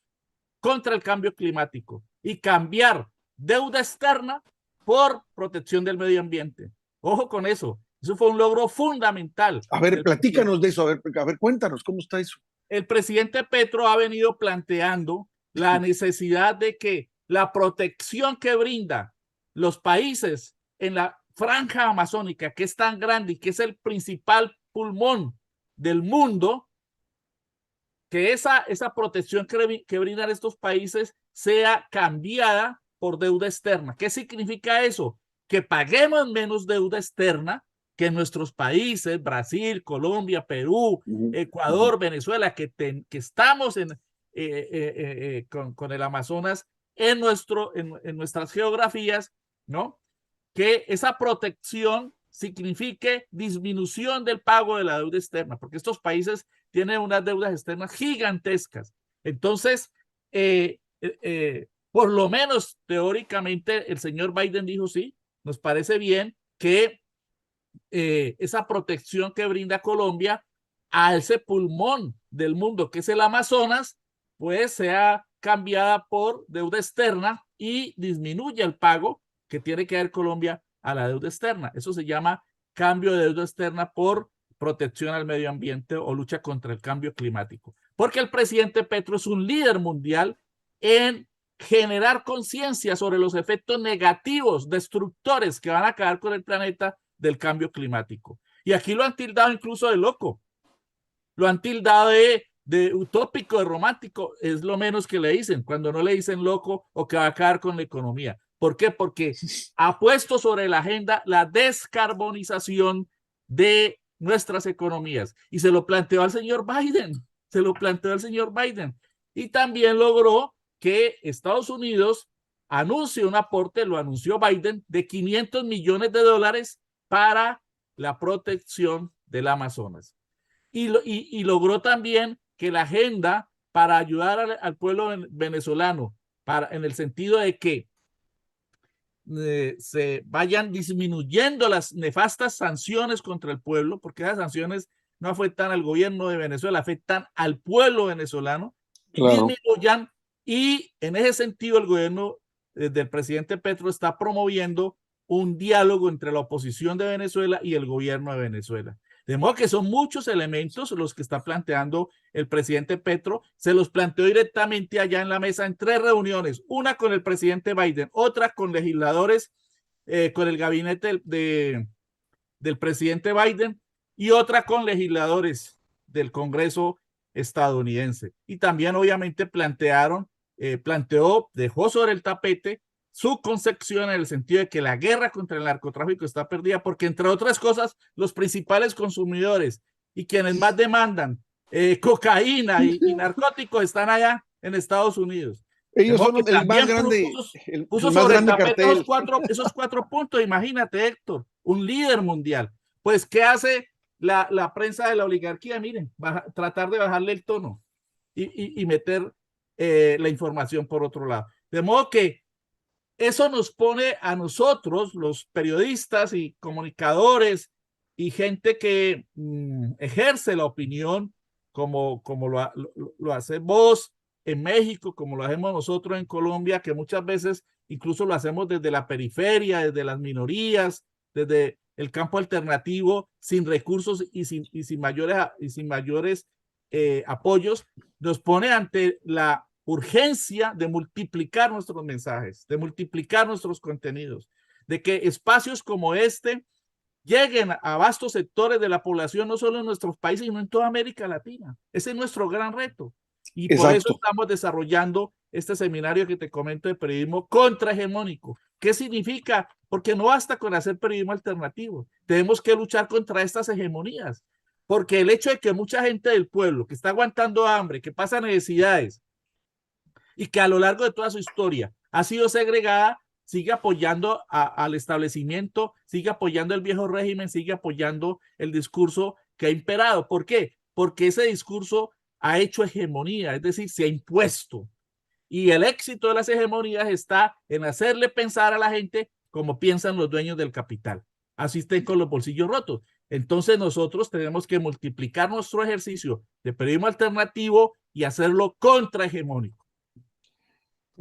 contra el cambio climático y cambiar deuda externa por protección del medio ambiente. Ojo con eso, eso fue un logro fundamental. A ver, platícanos de eso, a ver, cuéntanos, ¿cómo está eso? El presidente Petro ha venido planteando la necesidad de que la protección que brinda los países en la franja amazónica, que es tan grande y que es el principal pulmón del mundo, que esa protección que brindan estos países sea cambiada por deuda externa. ¿Qué significa eso? Que paguemos menos deuda externa, que en nuestros países, Brasil, Colombia, Perú, Ecuador, Venezuela, que estamos con el Amazonas en nuestras geografías, ¿no? Que esa protección signifique disminución del pago de la deuda externa, porque estos países tienen unas deudas externas gigantescas. Entonces, por lo menos teóricamente, el señor Biden dijo, sí, nos parece bien que esa protección que brinda Colombia a ese pulmón del mundo que es el Amazonas, pues sea cambiada por deuda externa y disminuya el pago que tiene que dar Colombia a la deuda externa. Eso se llama cambio de deuda externa por protección al medio ambiente o lucha contra el cambio climático. Porque el presidente Petro es un líder mundial en generar conciencia sobre los efectos negativos, destructores que van a acabar con el planeta del cambio climático. Y aquí lo han tildado incluso de loco, lo han tildado de utópico, de romántico, es lo menos que le dicen, cuando no le dicen loco o que va a acabar con la economía. ¿Por qué? Porque ha puesto sobre la agenda la descarbonización de nuestras economías y se lo planteó al señor Biden, y también logró que Estados Unidos anuncie un aporte, lo anunció Biden, de $500 millones para la protección del Amazonas. Y logró también que la agenda para ayudar al pueblo venezolano, en el sentido de que se vayan disminuyendo las nefastas sanciones contra el pueblo, porque esas sanciones no afectan al gobierno de Venezuela, afectan al pueblo venezolano, Claro. disminuyan, y en ese sentido el gobierno del presidente Petro está promoviendo un diálogo entre la oposición de Venezuela y el gobierno de Venezuela. De modo que son muchos elementos los que está planteando el presidente Petro. Se los planteó directamente allá en la mesa en 3 reuniones, una con el presidente Biden, otra con legisladores, con el gabinete del presidente Biden, y otra con legisladores del Congreso estadounidense. Y también obviamente dejó sobre el tapete su concepción en el sentido de que la guerra contra el narcotráfico está perdida porque, entre otras cosas, los principales consumidores y quienes más demandan cocaína y narcóticos están allá en Estados Unidos. De Ellos modo son que el más también grande, puso el más sobre el grande tapete cartel. esos cuatro puntos. Imagínate, Héctor, un líder mundial. Pues, ¿qué hace la prensa de la oligarquía? Miren, tratar de bajarle el tono y meter la información por otro lado. De modo que eso nos pone a nosotros, los periodistas y comunicadores y gente que ejerce la opinión, como lo hace vos en México, como lo hacemos nosotros en Colombia, que muchas veces incluso lo hacemos desde la periferia, desde las minorías, desde el campo alternativo, sin recursos y sin mayores apoyos, nos pone ante la urgencia de multiplicar nuestros mensajes, de multiplicar nuestros contenidos, de que espacios como este lleguen a vastos sectores de la población, no solo en nuestros países, sino en toda América Latina. Ese es nuestro gran reto. Y por eso Exacto. estamos desarrollando este seminario que te comento de periodismo contrahegemónico. ¿Qué significa? Porque no basta con hacer periodismo alternativo. Tenemos que luchar contra estas hegemonías. Porque el hecho de que mucha gente del pueblo que está aguantando hambre, que pasa necesidades, y que a lo largo de toda su historia ha sido segregada, sigue apoyando al establecimiento, sigue apoyando el viejo régimen, sigue apoyando el discurso que ha imperado. ¿Por qué? Porque ese discurso ha hecho hegemonía, es decir, se ha impuesto. Y el éxito de las hegemonías está en hacerle pensar a la gente como piensan los dueños del capital. Así estén con los bolsillos rotos. Entonces nosotros tenemos que multiplicar nuestro ejercicio de periodismo alternativo y hacerlo contrahegemónico.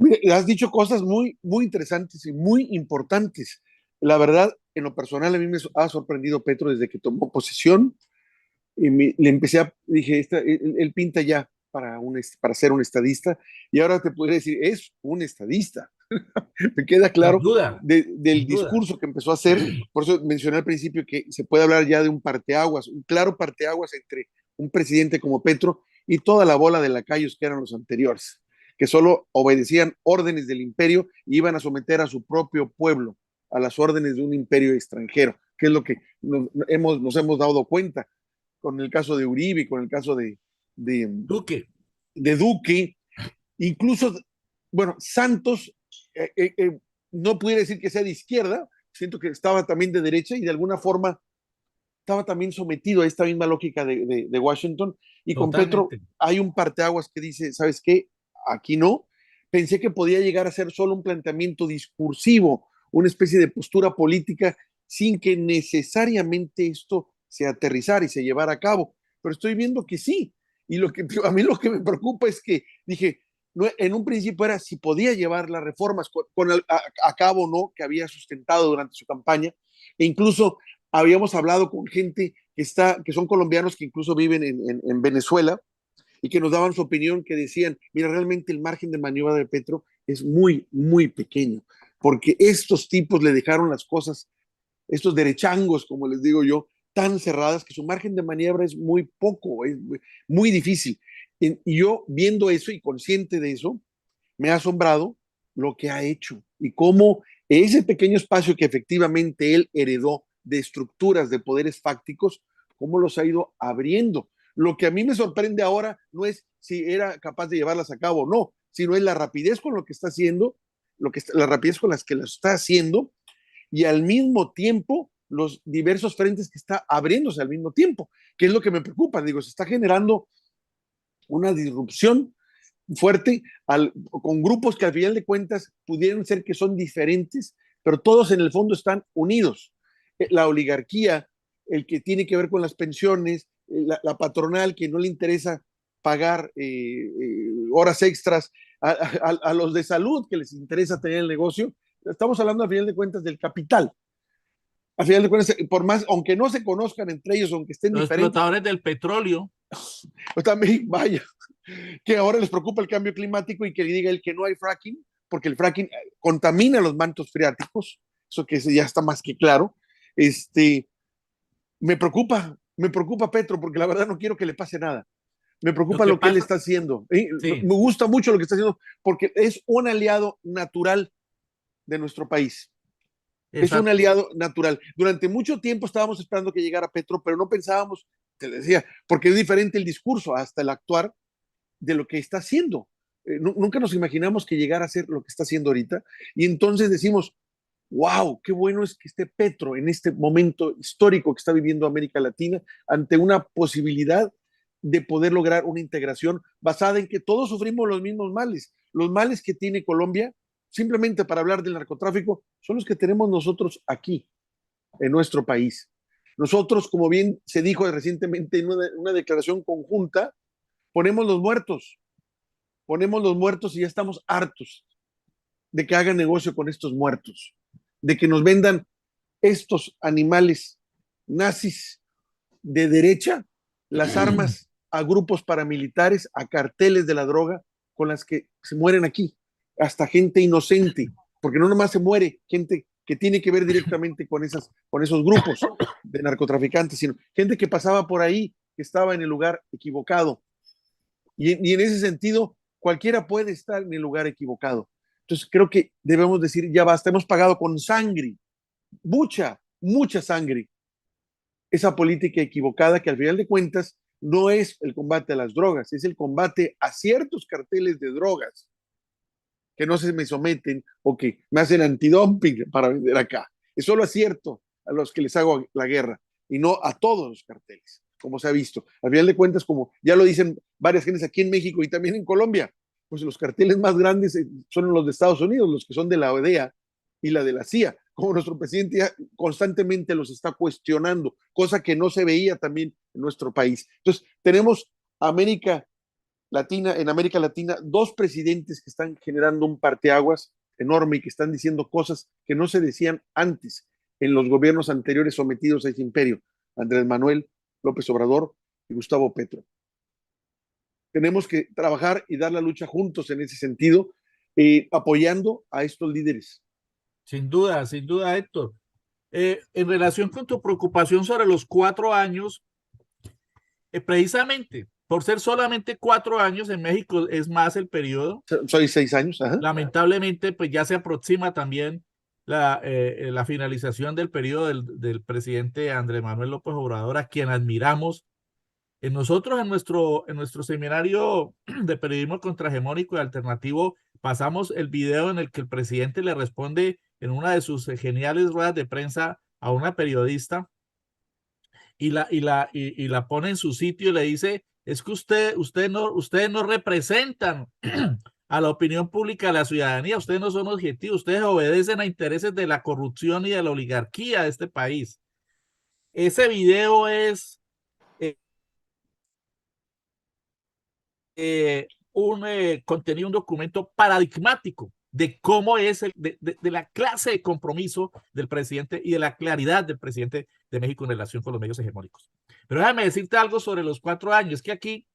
Mire, has dicho cosas muy, muy interesantes y muy importantes. La verdad, en lo personal, a mí me ha sorprendido Petro desde que tomó posesión. Y le empecé a, dije, él pinta ya para ser un estadista, y ahora te podría decir, es un estadista. Me queda Sin claro duda, del sin duda. discurso que empezó a hacer. Por eso mencioné al principio que se puede hablar ya de un parteaguas, un claro parteaguas entre un presidente como Petro y toda la bola de lacayos que eran los anteriores, que solo obedecían órdenes del imperio y iban a someter a su propio pueblo a las órdenes de un imperio extranjero, que es lo que nos hemos dado cuenta con el caso de Uribe, con el caso de, Duque. de Duque, incluso, bueno, Santos, no pudiera decir que sea de izquierda, siento que estaba también de derecha y de alguna forma estaba también sometido a esta misma lógica de Washington. Y con Petro Totalmente. hay un parteaguas que dice, ¿sabes qué? Aquí no. Pensé que podía llegar a ser solo un planteamiento discursivo, una especie de postura política, sin que necesariamente esto se aterrizara y se llevara a cabo. Pero estoy viendo que sí. Y a mí lo que me preocupa es que dije, no, en un principio era si podía llevar las reformas a cabo o no, que había sustentado durante su campaña. E incluso habíamos hablado con gente que son colombianos que incluso viven en Venezuela y que nos daban su opinión, que decían, mira, realmente el margen de maniobra de Petro es muy, muy pequeño, porque estos tipos le dejaron las cosas, estos derechangos, como les digo yo, tan cerradas que su margen de maniobra es muy poco, es muy difícil. Y yo, viendo eso y consciente de eso, me ha asombrado lo que ha hecho y cómo ese pequeño espacio que efectivamente él heredó de estructuras de poderes fácticos, cómo los ha ido abriendo. Lo que a mí me sorprende ahora no es si era capaz de llevarlas a cabo o no, sino es la rapidez con lo que está haciendo, la rapidez con las que las está haciendo, y al mismo tiempo los diversos frentes que está abriéndose al mismo tiempo, que es lo que me preocupa. Digo, se está generando una disrupción fuerte con grupos que al final de cuentas pudieron ser que son diferentes, pero todos en el fondo están unidos. La oligarquía, el que tiene que ver con las pensiones, la patronal que no le interesa pagar horas extras, a los de salud que les interesa tener el negocio. Estamos hablando a final de cuentas del capital. A final de cuentas, por más, aunque no se conozcan entre ellos, aunque estén los diferentes. explotadores del petróleo. Pues también, vaya, que ahora les preocupa el cambio climático y que diga el que no hay fracking, porque el fracking contamina los mantos freáticos, eso que ya está más que claro. Me preocupa Petro, porque la verdad no quiero que le pase nada. Me preocupa lo que él está haciendo. Sí. Me gusta mucho lo que está haciendo, porque es un aliado natural de nuestro país. Exacto. Es un aliado natural. Durante mucho tiempo estábamos esperando que llegara Petro, pero no pensábamos, te decía, porque es diferente el discurso hasta el actuar de lo que está haciendo. Nunca nos imaginamos que llegara a ser lo que está haciendo ahorita. Y entonces decimos, wow, qué bueno es que esté Petro en este momento histórico que está viviendo América Latina ante una posibilidad de poder lograr una integración basada en que todos sufrimos los mismos males. Los males que tiene Colombia, simplemente para hablar del narcotráfico, son los que tenemos nosotros aquí, en nuestro país. Nosotros, como bien se dijo recientemente en una declaración conjunta, ponemos los muertos y ya estamos hartos de que hagan negocio con estos muertos, de que nos vendan estos animales nazis de derecha las armas a grupos paramilitares, a carteles de la droga con las que se mueren aquí, hasta gente inocente, porque no nomás se muere gente que tiene que ver directamente con esos grupos de narcotraficantes, sino gente que pasaba por ahí, que estaba en el lugar equivocado. Y en ese sentido, cualquiera puede estar en el lugar equivocado. Entonces creo que debemos decir, ya basta, hemos pagado con sangre, mucha sangre, esa política equivocada que al final de cuentas no es el combate a las drogas, es el combate a ciertos carteles de drogas que no se me someten o que me hacen antidumping para vender acá. Es solo acierto a los que les hago la guerra y no a todos los carteles, como se ha visto. Al final de cuentas, como ya lo dicen varias gentes aquí en México y también en Colombia, pues los carteles más grandes son los de Estados Unidos, los que son de la ODEA y la de la CIA, como nuestro presidente ya constantemente los está cuestionando, cosa que no se veía también en nuestro país. Entonces, tenemos en América Latina, dos presidentes que están generando un parteaguas enorme y que están diciendo cosas que no se decían antes en los gobiernos anteriores sometidos a ese imperio, Andrés Manuel López Obrador y Gustavo Petro. Tenemos que trabajar y dar la lucha juntos en ese sentido, apoyando a estos líderes. Sin duda, Héctor. En relación con tu preocupación sobre los 4 años, precisamente por ser solamente 4 años, en México es más el periodo. Soy 6 años. Ajá. Lamentablemente, pues ya se aproxima también la finalización del periodo del presidente Andrés Manuel López Obrador, a quien admiramos. Nosotros en nuestro seminario de periodismo contrahegemónico y alternativo pasamos el video en el que el presidente le responde en una de sus geniales ruedas de prensa a una periodista y la pone en su sitio y le dice, es que ustedes no representan a la opinión pública, a la ciudadanía, ustedes no son objetivos, ustedes obedecen a intereses de la corrupción y de la oligarquía de este país. Ese video es contenía un documento paradigmático de cómo es de la clase de compromiso del presidente y de la claridad del presidente de México en relación con los medios hegemónicos. Pero déjame decirte algo sobre los 4 años, que aquí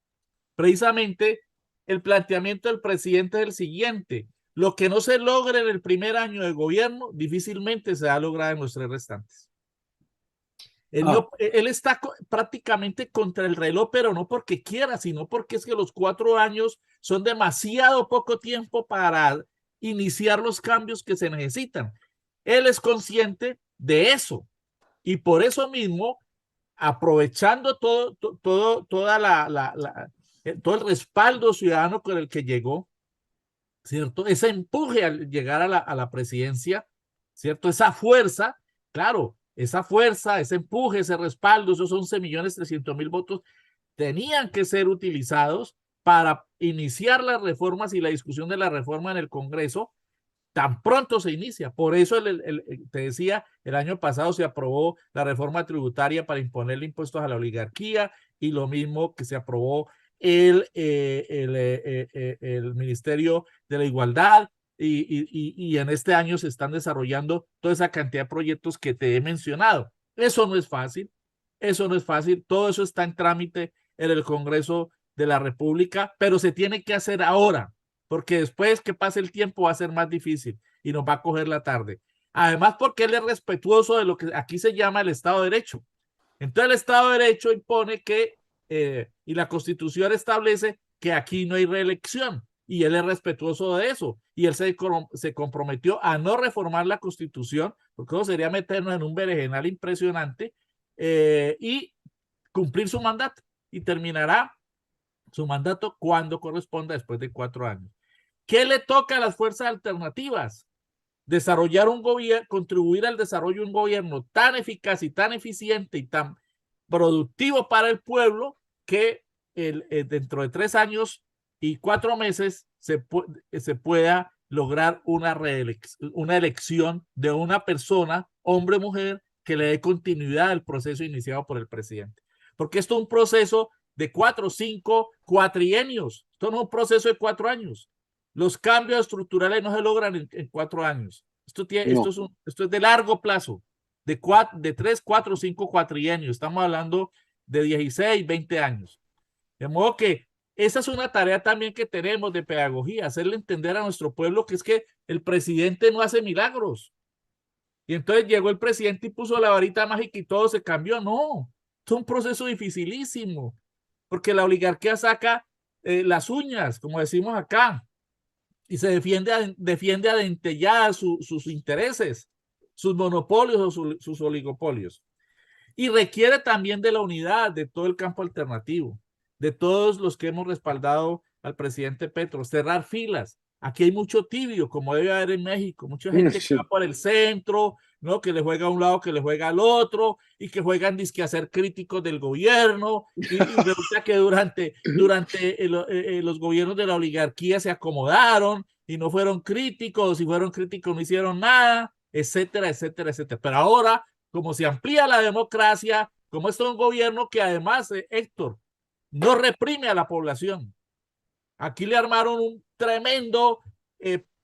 precisamente el planteamiento del presidente es el siguiente: lo que no se logra en el primer año de gobierno difícilmente se va a lograr en los 3 restantes. Él está prácticamente contra el reloj, pero no porque quiera, sino porque es que los 4 años son demasiado poco tiempo para iniciar los cambios que se necesitan. Él es consciente de eso y por eso mismo, aprovechando todo el respaldo ciudadano con el que llegó, ¿cierto? Ese empuje al llegar a la presidencia, ¿cierto? Esa fuerza, claro, ese empuje, ese respaldo, esos 11.300.000 votos tenían que ser utilizados para iniciar las reformas y la discusión de la reforma en el Congreso, tan pronto se inicia. Por eso te decía, el año pasado se aprobó la reforma tributaria para imponerle impuestos a la oligarquía, y lo mismo que se aprobó el Ministerio de la Igualdad, y en este año se están desarrollando toda esa cantidad de proyectos que te he mencionado. Eso no es fácil, eso no es fácil, todo eso está en trámite en el Congreso de la República, pero se tiene que hacer ahora, porque después que pase el tiempo va a ser más difícil y nos va a coger la tarde. Además, porque él es respetuoso de lo que aquí se llama el Estado de Derecho. Entonces, el Estado de Derecho impone que, y la Constitución establece que aquí no hay reelección, y él es respetuoso de eso, y él se comprometió a no reformar la Constitución, porque eso sería meternos en un berenjenal impresionante, y cumplir su mandato, y terminará su mandato cuando corresponda, después de 4 años. ¿Qué le toca a las fuerzas alternativas? Desarrollar un gobierno, contribuir al desarrollo de un gobierno tan eficaz y tan eficiente y tan productivo para el pueblo que dentro de 3 años y 4 meses se pueda lograr una elección de una persona, hombre o mujer, que le dé continuidad al proceso iniciado por el presidente. Porque esto es un proceso de 4, 5 cuatrienios. Esto no es un proceso de 4 años. Los cambios estructurales no se logran en 4 años. No. Esto es de largo plazo, de 3, 4, 5 cuatrienios. Estamos hablando de 16, 20 años. De modo que esa es una tarea también que tenemos de pedagogía, hacerle entender a nuestro pueblo que es que el presidente no hace milagros. Y entonces llegó el presidente y puso la varita mágica y todo se cambió. No, es un proceso dificilísimo, porque la oligarquía saca las uñas, como decimos acá, y se defiende a dentelladas sus intereses, sus monopolios o sus oligopolios. Y requiere también de la unidad de todo el campo alternativo, de todos los que hemos respaldado al presidente Petro, cerrar filas. Aquí hay mucho tibio, como debe haber en México, mucha gente que va por el centro, ¿no? Que le juega a un lado, que le juega al otro, y que juegan disque a ser críticos del gobierno, y resulta que durante los gobiernos de la oligarquía se acomodaron y no fueron críticos, si fueron críticos no hicieron nada, etcétera, etcétera, etcétera. Pero ahora, como se amplía la democracia, como esto es un gobierno que además, Héctor, no reprime a la población. Aquí le armaron un tremendo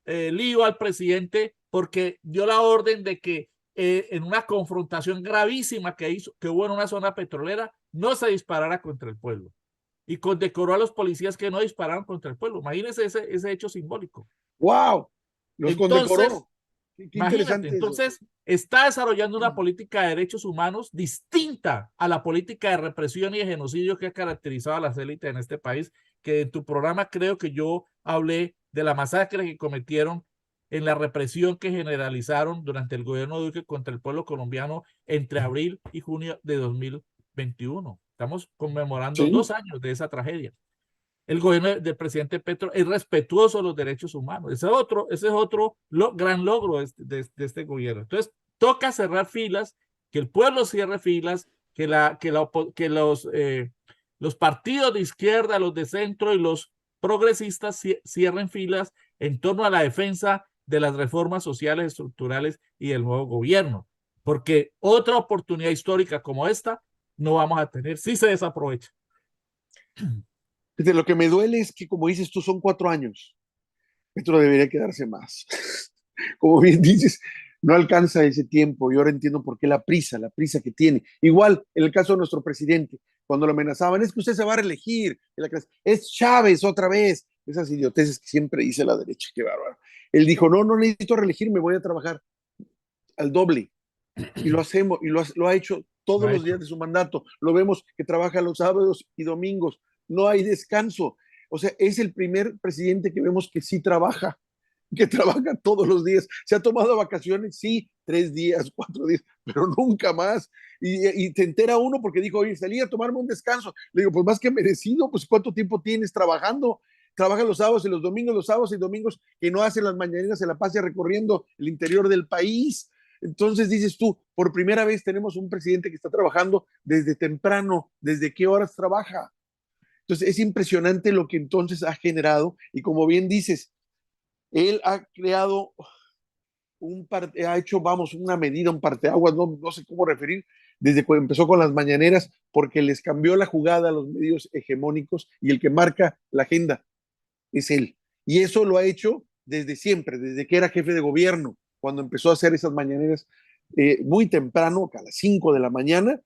lío al presidente porque dio la orden de que en una confrontación gravísima que hubo en una zona petrolera, no se disparara contra el pueblo. Y condecoró a los policías que no dispararon contra el pueblo. Imagínense ese hecho simbólico. ¡Wow! Los Entonces, condecoró. Qué imagínate, interesante eso. entonces está desarrollando una política de derechos humanos distinta a la política de represión y de genocidio que ha caracterizado a las élites en este país, que en tu programa creo que yo hablé de la masacre que cometieron en la represión que generalizaron durante el gobierno de Duque contra el pueblo colombiano entre abril y junio de 2021. Estamos conmemorando Sí. 2 años de esa tragedia. El gobierno del presidente Petro es respetuoso de los derechos humanos. Ese es otro gran logro de este gobierno. Entonces, toca cerrar filas, que el pueblo cierre filas, que los partidos de izquierda, los de centro y los progresistas cierren filas en torno a la defensa de las reformas sociales, estructurales y del nuevo gobierno. Porque otra oportunidad histórica como esta no vamos a tener si se desaprovecha. Lo que me duele es que, como dices tú, son 4 años. Petro debería quedarse más. Como bien dices, no alcanza ese tiempo y ahora entiendo por qué la prisa que tiene. Igual, en el caso de nuestro presidente, cuando lo amenazaban, es que usted se va a reelegir, es Chávez otra vez, esas idioteces que siempre dice la derecha, qué bárbaro. Él dijo, no, no necesito reelegirme, voy a trabajar al doble. Y lo hacemos, y lo ha hecho todos los días de su mandato. Lo vemos que trabaja los sábados y domingos, no hay descanso. O sea, es el primer presidente que vemos que sí trabaja, que trabaja todos los días. Se ha tomado vacaciones, sí, 3 días, 4 días, pero nunca más. Y te entera uno porque dijo, oye, salí a tomarme un descanso. Le digo, pues más que merecido, pues ¿cuánto tiempo tienes trabajando? Trabaja los sábados y los sábados y domingos que no hacen las mañaneras, se la pasa recorriendo el interior del país. Entonces dices tú, por primera vez tenemos un presidente que está trabajando desde temprano, desde qué horas trabaja. Entonces es impresionante lo que entonces ha generado y como bien dices, él ha creado ha hecho, vamos, una medida, un parteaguas, no sé cómo referir, desde que empezó con las mañaneras, porque les cambió la jugada a los medios hegemónicos y el que marca la agenda es él. Y eso lo ha hecho desde siempre, desde que era jefe de gobierno, cuando empezó a hacer esas mañaneras muy temprano, a las 5 de la mañana,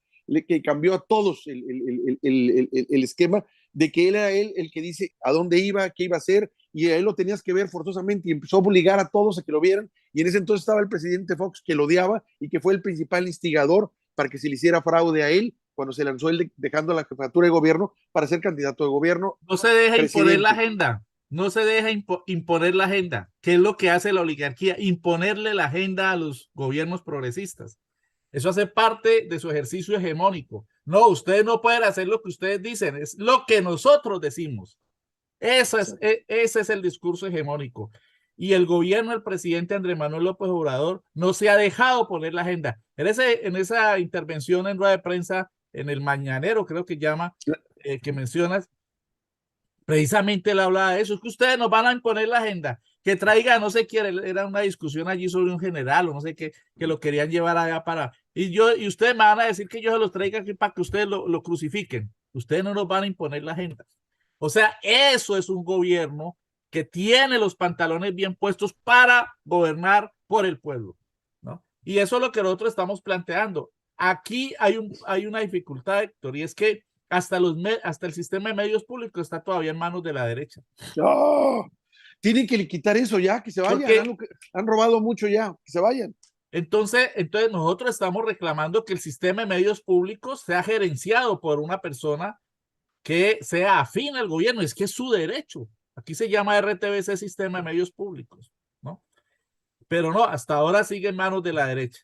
que cambió a todos el esquema de que él era él el que dice a dónde iba, qué iba a hacer, y a él lo tenías que ver forzosamente, y empezó a obligar a todos a que lo vieran, y en ese entonces estaba el presidente Fox, que lo odiaba, y que fue el principal instigador para que se le hiciera fraude a él, cuando se lanzó él dejando la jefatura de gobierno para ser candidato de gobierno. No se deja imponer la Presidente. agenda, no se deja imponer la agenda. ¿Qué es lo que hace la oligarquía? Imponerle la agenda a los gobiernos progresistas. Eso hace parte de su ejercicio hegemónico. No, ustedes no pueden hacer lo que ustedes dicen, es lo que nosotros decimos. Ese es el discurso hegemónico. Y el gobierno del presidente Andrés Manuel López Obrador no se ha dejado poner la agenda. En esa intervención en rueda de prensa, en el mañanero, creo que llama, que mencionas, precisamente él hablaba de eso, es que ustedes nos van a imponer la agenda, que traiga, no sé quién, era una discusión allí sobre un general o no sé qué, que lo querían llevar allá y ustedes me van a decir que yo se los traiga aquí para que ustedes lo crucifiquen. Ustedes no nos van a imponer la agenda. O sea, eso es un gobierno que tiene los pantalones bien puestos para gobernar por el pueblo, ¿no? Y eso es lo que nosotros estamos planteando. Aquí hay una dificultad, Héctor, y es que hasta el sistema de medios públicos está todavía en manos de la derecha. ¡Oh! Tienen que quitar eso ya, que se vayan. Han robado mucho ya, que se vayan. Entonces nosotros estamos reclamando que el sistema de medios públicos sea gerenciado por una persona que sea afín al gobierno. Es que es su derecho. Aquí se llama RTBC Sistema de Medios Públicos, ¿no? Pero no, hasta ahora sigue en manos de la derecha.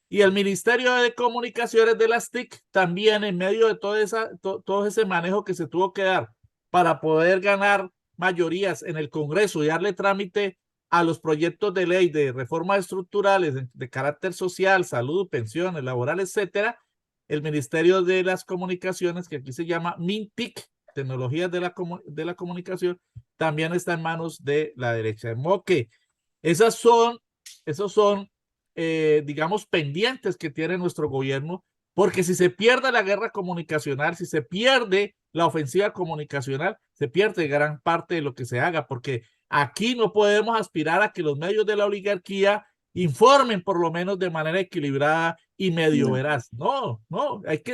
Y el Ministerio de Comunicaciones de las TIC también, en medio de todo ese manejo que se tuvo que dar para poder ganar mayorías en el Congreso y darle trámite a los proyectos de ley de reformas estructurales de carácter social, salud, pensiones, laborales, etcétera, el Ministerio de las Comunicaciones, que aquí se llama MINTIC, Tecnologías de la Comunicación, también está en manos de la derecha. De modo que esos son digamos, pendientes que tiene nuestro gobierno, porque si se pierde la guerra comunicacional, si se pierde la ofensiva comunicacional, se pierde gran parte de lo que se haga, porque aquí no podemos aspirar a que los medios de la oligarquía informen por lo menos de manera equilibrada y medio veraz. No,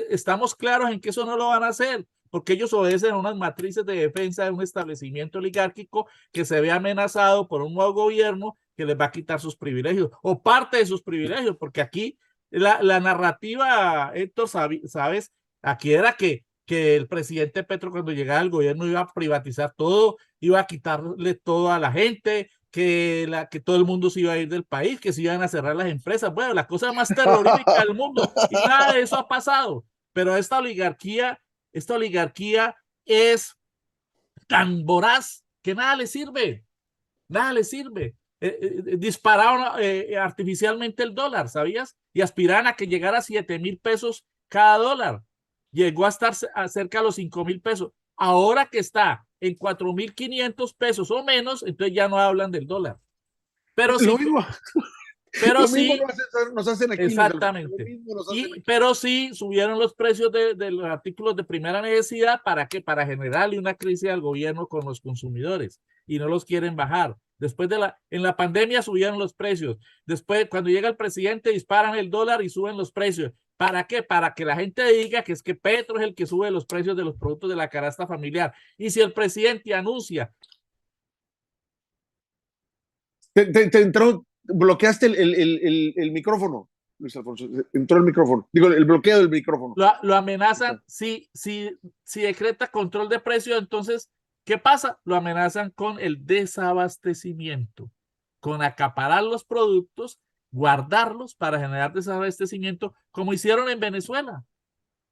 estamos claros en que eso no lo van a hacer, porque ellos obedecen a unas matrices de defensa de un establecimiento oligárquico que se ve amenazado por un nuevo gobierno que les va a quitar sus privilegios o parte de sus privilegios, porque aquí la narrativa, Héctor, sabes, aquí era que el presidente Petro cuando llegara al gobierno iba a privatizar todo, iba a quitarle todo a la gente, que todo el mundo se iba a ir del país, que se iban a cerrar las empresas. Bueno, la cosa más terrorífica del mundo. Y nada de eso ha pasado. Pero esta oligarquía es tan voraz que nada le sirve. Nada le sirve. Dispararon artificialmente el dólar, ¿sabías? Y aspiraban a que llegara a 7,000 pesos cada dólar. Llegó a estar cerca de los 5,000 pesos. Ahora que está en 4,500 pesos o menos, entonces ya no hablan del dólar. Pero sí, lo mismo, pero lo sí, mismo nos hacen aquí. exactamente. Pero sí subieron los precios de los artículos de primera necesidad. ¿Para qué? Para generarle una crisis al gobierno con los consumidores y no los quieren bajar. Después en la pandemia subieron los precios. Después, cuando llega el presidente, disparan el dólar y suben los precios. ¿Para qué? Para que la gente diga que es que Petro es el que sube los precios de los productos de la canasta familiar. Y si el presidente anuncia. Te entró, bloqueaste el micrófono, Luis Alfonso. Entró el micrófono. Digo, el bloqueo del micrófono. Lo amenazan. Si decreta control de precios, entonces, ¿qué pasa? Lo amenazan con el desabastecimiento, con acaparar los productos, guardarlos para generar desabastecimiento, como hicieron en Venezuela.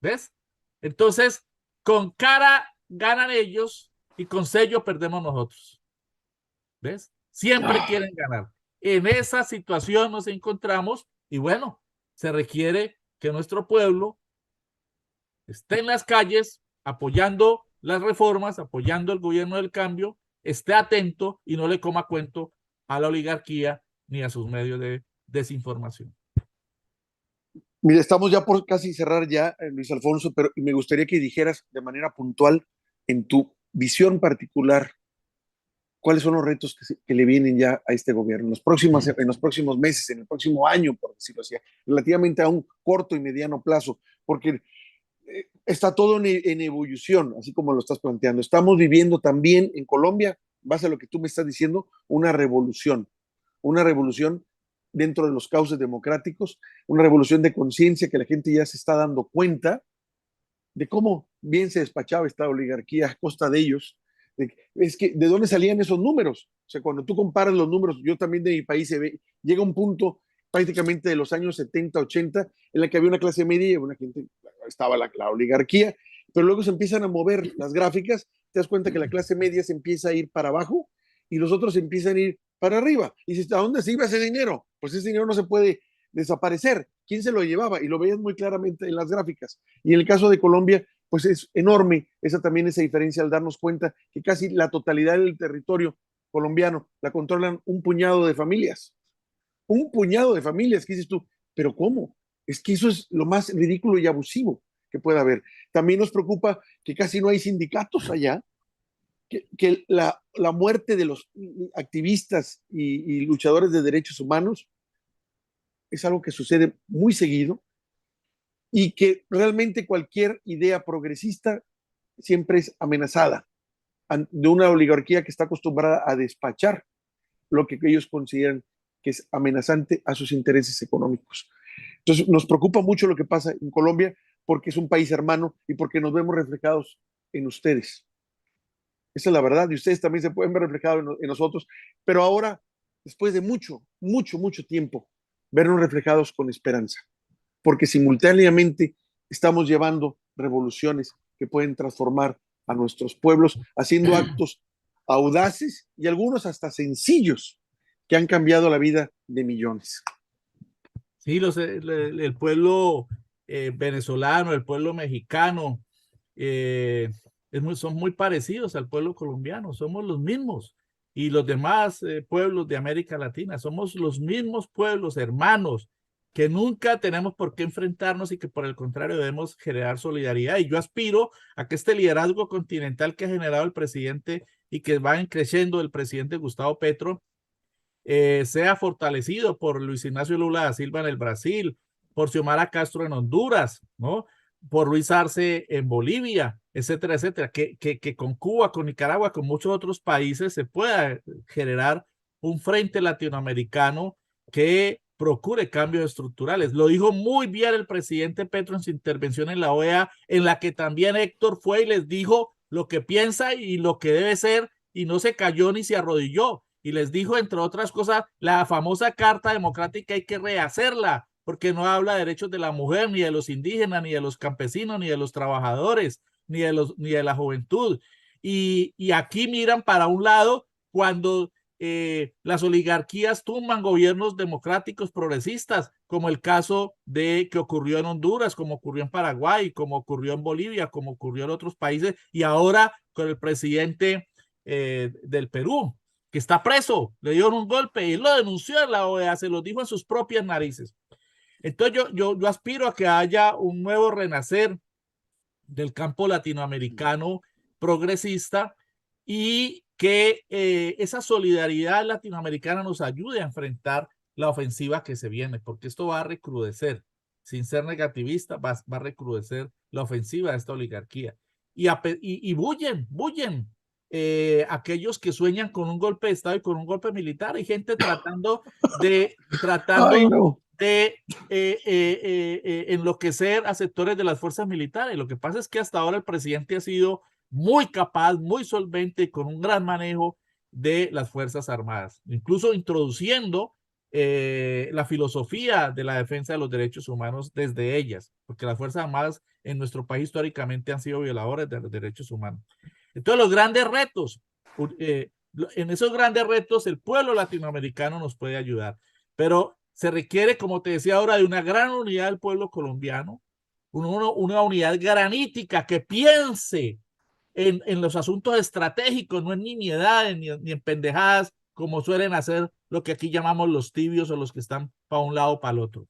¿Ves? Entonces, con cara ganan ellos y con sello perdemos nosotros. ¿Ves? Siempre quieren ganar. En esa situación nos encontramos y bueno, se requiere que nuestro pueblo esté en las calles apoyando las reformas, apoyando el gobierno del cambio, esté atento y no le coma cuento a la oligarquía ni a sus medios de desinformación. Mira, estamos ya por casi cerrar ya, Luis Alfonso, pero me gustaría que dijeras de manera puntual, en tu visión particular, cuáles son los retos que le vienen ya a este gobierno en los próximos meses, en el próximo año, por decirlo así, relativamente a un corto y mediano plazo, porque está todo en evolución, así como lo estás planteando. Estamos viviendo también en Colombia, base a lo que tú me estás diciendo, una revolución dentro de los cauces democráticos, una revolución de conciencia que la gente ya se está dando cuenta de cómo bien se despachaba esta oligarquía a costa de ellos. Es que, ¿de dónde salían esos números? O sea, cuando tú comparas los números, yo también de mi país, llega un punto prácticamente de los años 70, 80, en la que había una clase media y una gente, estaba la oligarquía, pero luego se empiezan a mover las gráficas, te das cuenta que la clase media se empieza a ir para abajo y los otros empiezan a ir para arriba. Y dices, ¿a dónde se iba ese dinero? Pues ese dinero no se puede desaparecer. ¿Quién se lo llevaba? Y lo veías muy claramente en las gráficas. Y en el caso de Colombia, pues es enorme esa diferencia al darnos cuenta que casi la totalidad del territorio colombiano la controlan un puñado de familias, que dices tú, pero ¿cómo? Es que eso es lo más ridículo y abusivo que puede haber. También nos preocupa que casi no hay sindicatos allá, que la muerte de los activistas y luchadores de derechos humanos es algo que sucede muy seguido y que realmente cualquier idea progresista siempre es amenazada de una oligarquía que está acostumbrada a despachar lo que ellos consideran que es amenazante a sus intereses económicos. Entonces, nos preocupa mucho lo que pasa en Colombia porque es un país hermano y porque nos vemos reflejados en ustedes. Esa es la verdad, y ustedes también se pueden ver reflejados en nosotros, pero ahora, después de mucho, mucho, mucho tiempo, vernos reflejados con esperanza, porque simultáneamente estamos llevando revoluciones que pueden transformar a nuestros pueblos, haciendo actos audaces y algunos hasta sencillos que han cambiado la vida de millones. Sí, el pueblo venezolano, el pueblo mexicano, son muy parecidos al pueblo colombiano, somos los mismos. Y los demás pueblos de América Latina, somos los mismos pueblos hermanos que nunca tenemos por qué enfrentarnos y que por el contrario debemos generar solidaridad. Y yo aspiro a que este liderazgo continental que ha generado el presidente y que va creciendo el presidente Gustavo Petro, sea fortalecido por Luis Ignacio Lula da Silva en el Brasil, por Xiomara Castro en Honduras, ¿no? Por Luis Arce en Bolivia, etcétera, etcétera, que con Cuba, con Nicaragua, con muchos otros países se pueda generar un frente latinoamericano que procure cambios estructurales. Lo dijo muy bien el presidente Petro en su intervención en la OEA, en la que también Héctor fue y les dijo lo que piensa y lo que debe ser, y no se cayó ni se arrodilló. Y les dijo, entre otras cosas, la famosa Carta Democrática hay que rehacerla, porque no habla de derechos de la mujer, ni de los indígenas, ni de los campesinos, ni de los trabajadores, ni de la juventud. Y aquí miran para un lado cuando las oligarquías tumban gobiernos democráticos progresistas, como el caso de que ocurrió en Honduras, como ocurrió en Paraguay, como ocurrió en Bolivia, como ocurrió en otros países, y ahora con el presidente del Perú, que está preso, le dieron un golpe y lo denunció en la OEA, se lo dijo en sus propias narices. Entonces yo aspiro a que haya un nuevo renacer del campo latinoamericano progresista y que esa solidaridad latinoamericana nos ayude a enfrentar la ofensiva que se viene, porque esto va a recrudecer, sin ser negativista, va a recrudecer la ofensiva de esta oligarquía. Y bullen aquellos que sueñan con un golpe de Estado y con un golpe militar. Hay gente tratando Ay, no. de enloquecer a sectores de las fuerzas militares. Lo que pasa es que hasta ahora el presidente ha sido muy capaz, muy solvente, con un gran manejo de las Fuerzas Armadas, incluso introduciendo la filosofía de la defensa de los derechos humanos desde ellas, porque las Fuerzas Armadas en nuestro país históricamente han sido violadores de los derechos humanos. Entonces, los grandes retos, en esos grandes retos, el pueblo latinoamericano nos puede ayudar, pero se requiere, como te decía ahora, de una gran unidad del pueblo colombiano, una unidad granítica que piense en los asuntos estratégicos, no en nimiedades ni en pendejadas como suelen hacer lo que aquí llamamos los tibios o los que están para un lado o para el otro.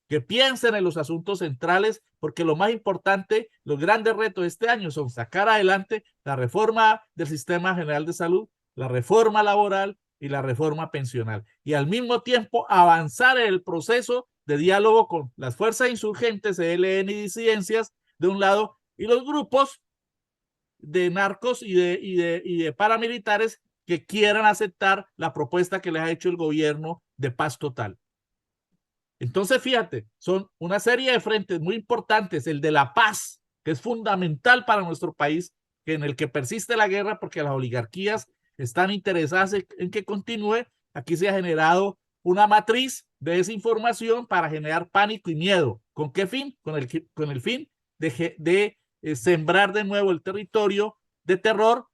Que piensen en los asuntos centrales, porque lo más importante, los grandes retos de este año son sacar adelante la reforma del Sistema General de Salud, la reforma laboral y la reforma pensional. Y al mismo tiempo avanzar en el proceso de diálogo con las fuerzas insurgentes, ELN y disidencias, de un lado, y los grupos de narcos y de paramilitares que quieran aceptar la propuesta que les ha hecho el gobierno de paz total. Entonces, fíjate, son una serie de frentes muy importantes, el de la paz, que es fundamental para nuestro país, en el que persiste la guerra porque las oligarquías están interesadas en que continúe. Aquí se ha generado una matriz de desinformación para generar pánico y miedo. ¿Con qué fin? Con el fin de sembrar de nuevo el territorio de terror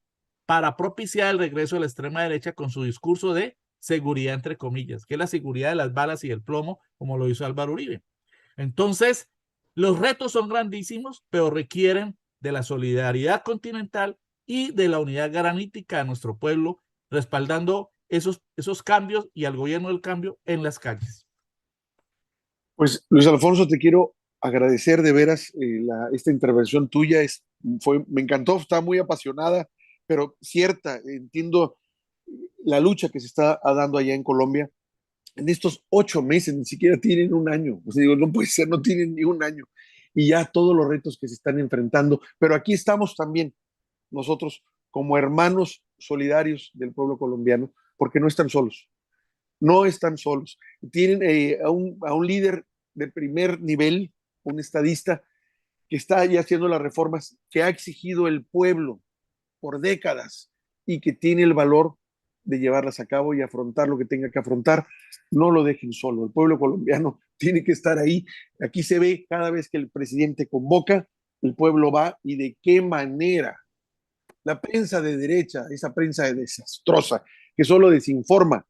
para propiciar el regreso de la extrema derecha con su discurso de seguridad, entre comillas, que es la seguridad de las balas y del plomo, como lo hizo Álvaro Uribe. Entonces, los retos son grandísimos, pero requieren de la solidaridad continental y de la unidad granítica de nuestro pueblo, respaldando esos cambios y al gobierno del cambio en las calles. Pues Luis Alfonso, te quiero agradecer de veras esta intervención tuya. Me encantó, está muy apasionada, pero cierta. Entiendo la lucha que se está dando allá en Colombia. En estos 8 meses ni siquiera tienen un año. O sea, digo, no puede ser, no tienen ni un año. Y ya todos los retos que se están enfrentando. Pero aquí estamos también nosotros como hermanos solidarios del pueblo colombiano, porque no están solos. No están solos. Tienen a un líder de primer nivel, un estadista, que está ya haciendo las reformas que ha exigido el pueblo por décadas y que tiene el valor de llevarlas a cabo y afrontar lo que tenga que afrontar. No lo dejen solo. El pueblo colombiano tiene que estar ahí. Aquí se ve cada vez que el presidente convoca, el pueblo va y de qué manera. La prensa de derecha, esa prensa desastrosa, que solo desinforma,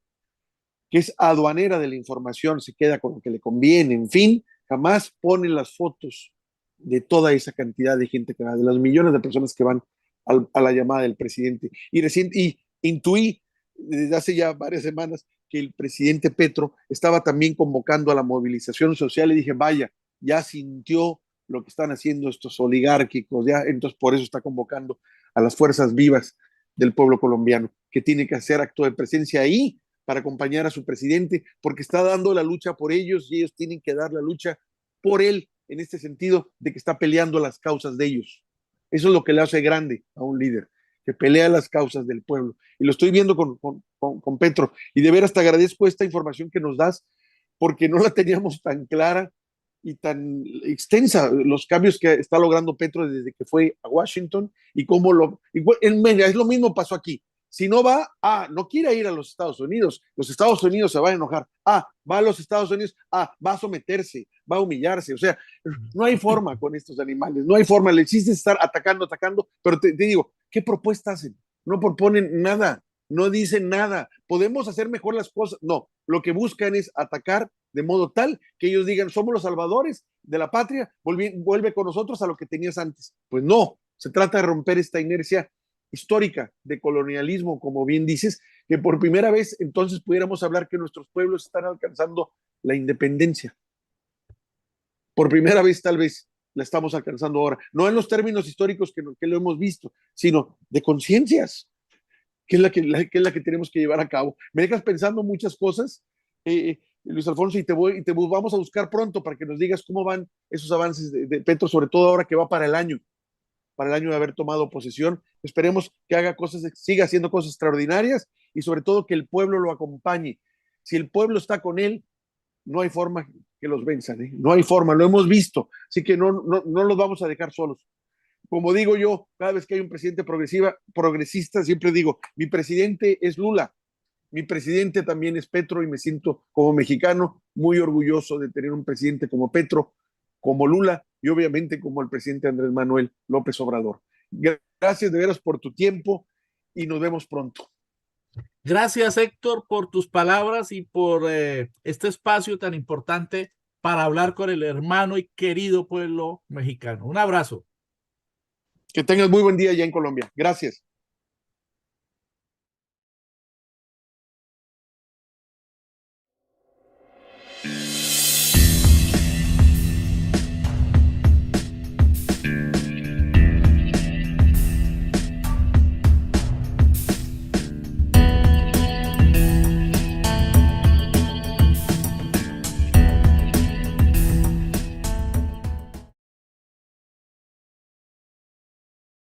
que es aduanera de la información, se queda con lo que le conviene, en fin, jamás pone las fotos de toda esa cantidad de gente que va, de las millones de personas que van a la llamada del presidente. Y intuí desde hace ya varias semanas que el presidente Petro estaba también convocando a la movilización social y dije, vaya, ya sintió lo que están haciendo estos oligárquicos, ya, entonces por eso está convocando a las fuerzas vivas del pueblo colombiano, que tiene que hacer acto de presencia ahí para acompañar a su presidente, porque está dando la lucha por ellos y ellos tienen que dar la lucha por él, en este sentido de que está peleando las causas de ellos. Eso es lo que le hace grande a un líder, que pelea las causas del pueblo. Y lo estoy viendo con Petro. Y de veras te agradezco esta información que nos das, porque no la teníamos tan clara y tan extensa, los cambios que está logrando Petro desde que fue a Washington y cómo es lo mismo pasó aquí. Si no va, no quiere ir a los Estados Unidos se van a enojar. Va a los Estados Unidos, va a someterse, va a humillarse. O sea, no hay forma con estos animales, no hay forma. Le hiciste estar atacando, pero te digo, ¿qué propuesta hacen? No proponen nada, no dicen nada. ¿Podemos hacer mejor las cosas? No, lo que buscan es atacar de modo tal que ellos digan, somos los salvadores de la patria, vuelve con nosotros a lo que tenías antes. Pues no, se trata de romper esta inercia histórica de colonialismo, como bien dices, que por primera vez entonces pudiéramos hablar que nuestros pueblos están alcanzando la independencia. Por primera vez tal vez la estamos alcanzando ahora, no en los términos históricos que lo hemos visto, sino de conciencias, que es la que tenemos que llevar a cabo. Me dejas pensando muchas cosas, Luis Alfonso, y te vamos a buscar pronto para que nos digas cómo van esos avances de Petro, sobre todo ahora que va para el año de haber tomado posesión. Esperemos que siga haciendo cosas extraordinarias y sobre todo que el pueblo lo acompañe. Si el pueblo está con él, no hay forma que los venzan, ¿eh? No hay forma, lo hemos visto, así que no los vamos a dejar solos. Como digo yo, cada vez que hay un presidente progresista, siempre digo, mi presidente es Lula, mi presidente también es Petro y me siento como mexicano muy orgulloso de tener un presidente como Petro, como Lula y obviamente como el presidente Andrés Manuel López Obrador. Gracias de veras por tu tiempo y nos vemos pronto. Gracias, Héctor, por tus palabras y por este espacio tan importante para hablar con el hermano y querido pueblo mexicano. Un abrazo. Que tengas muy buen día allá en Colombia. Gracias.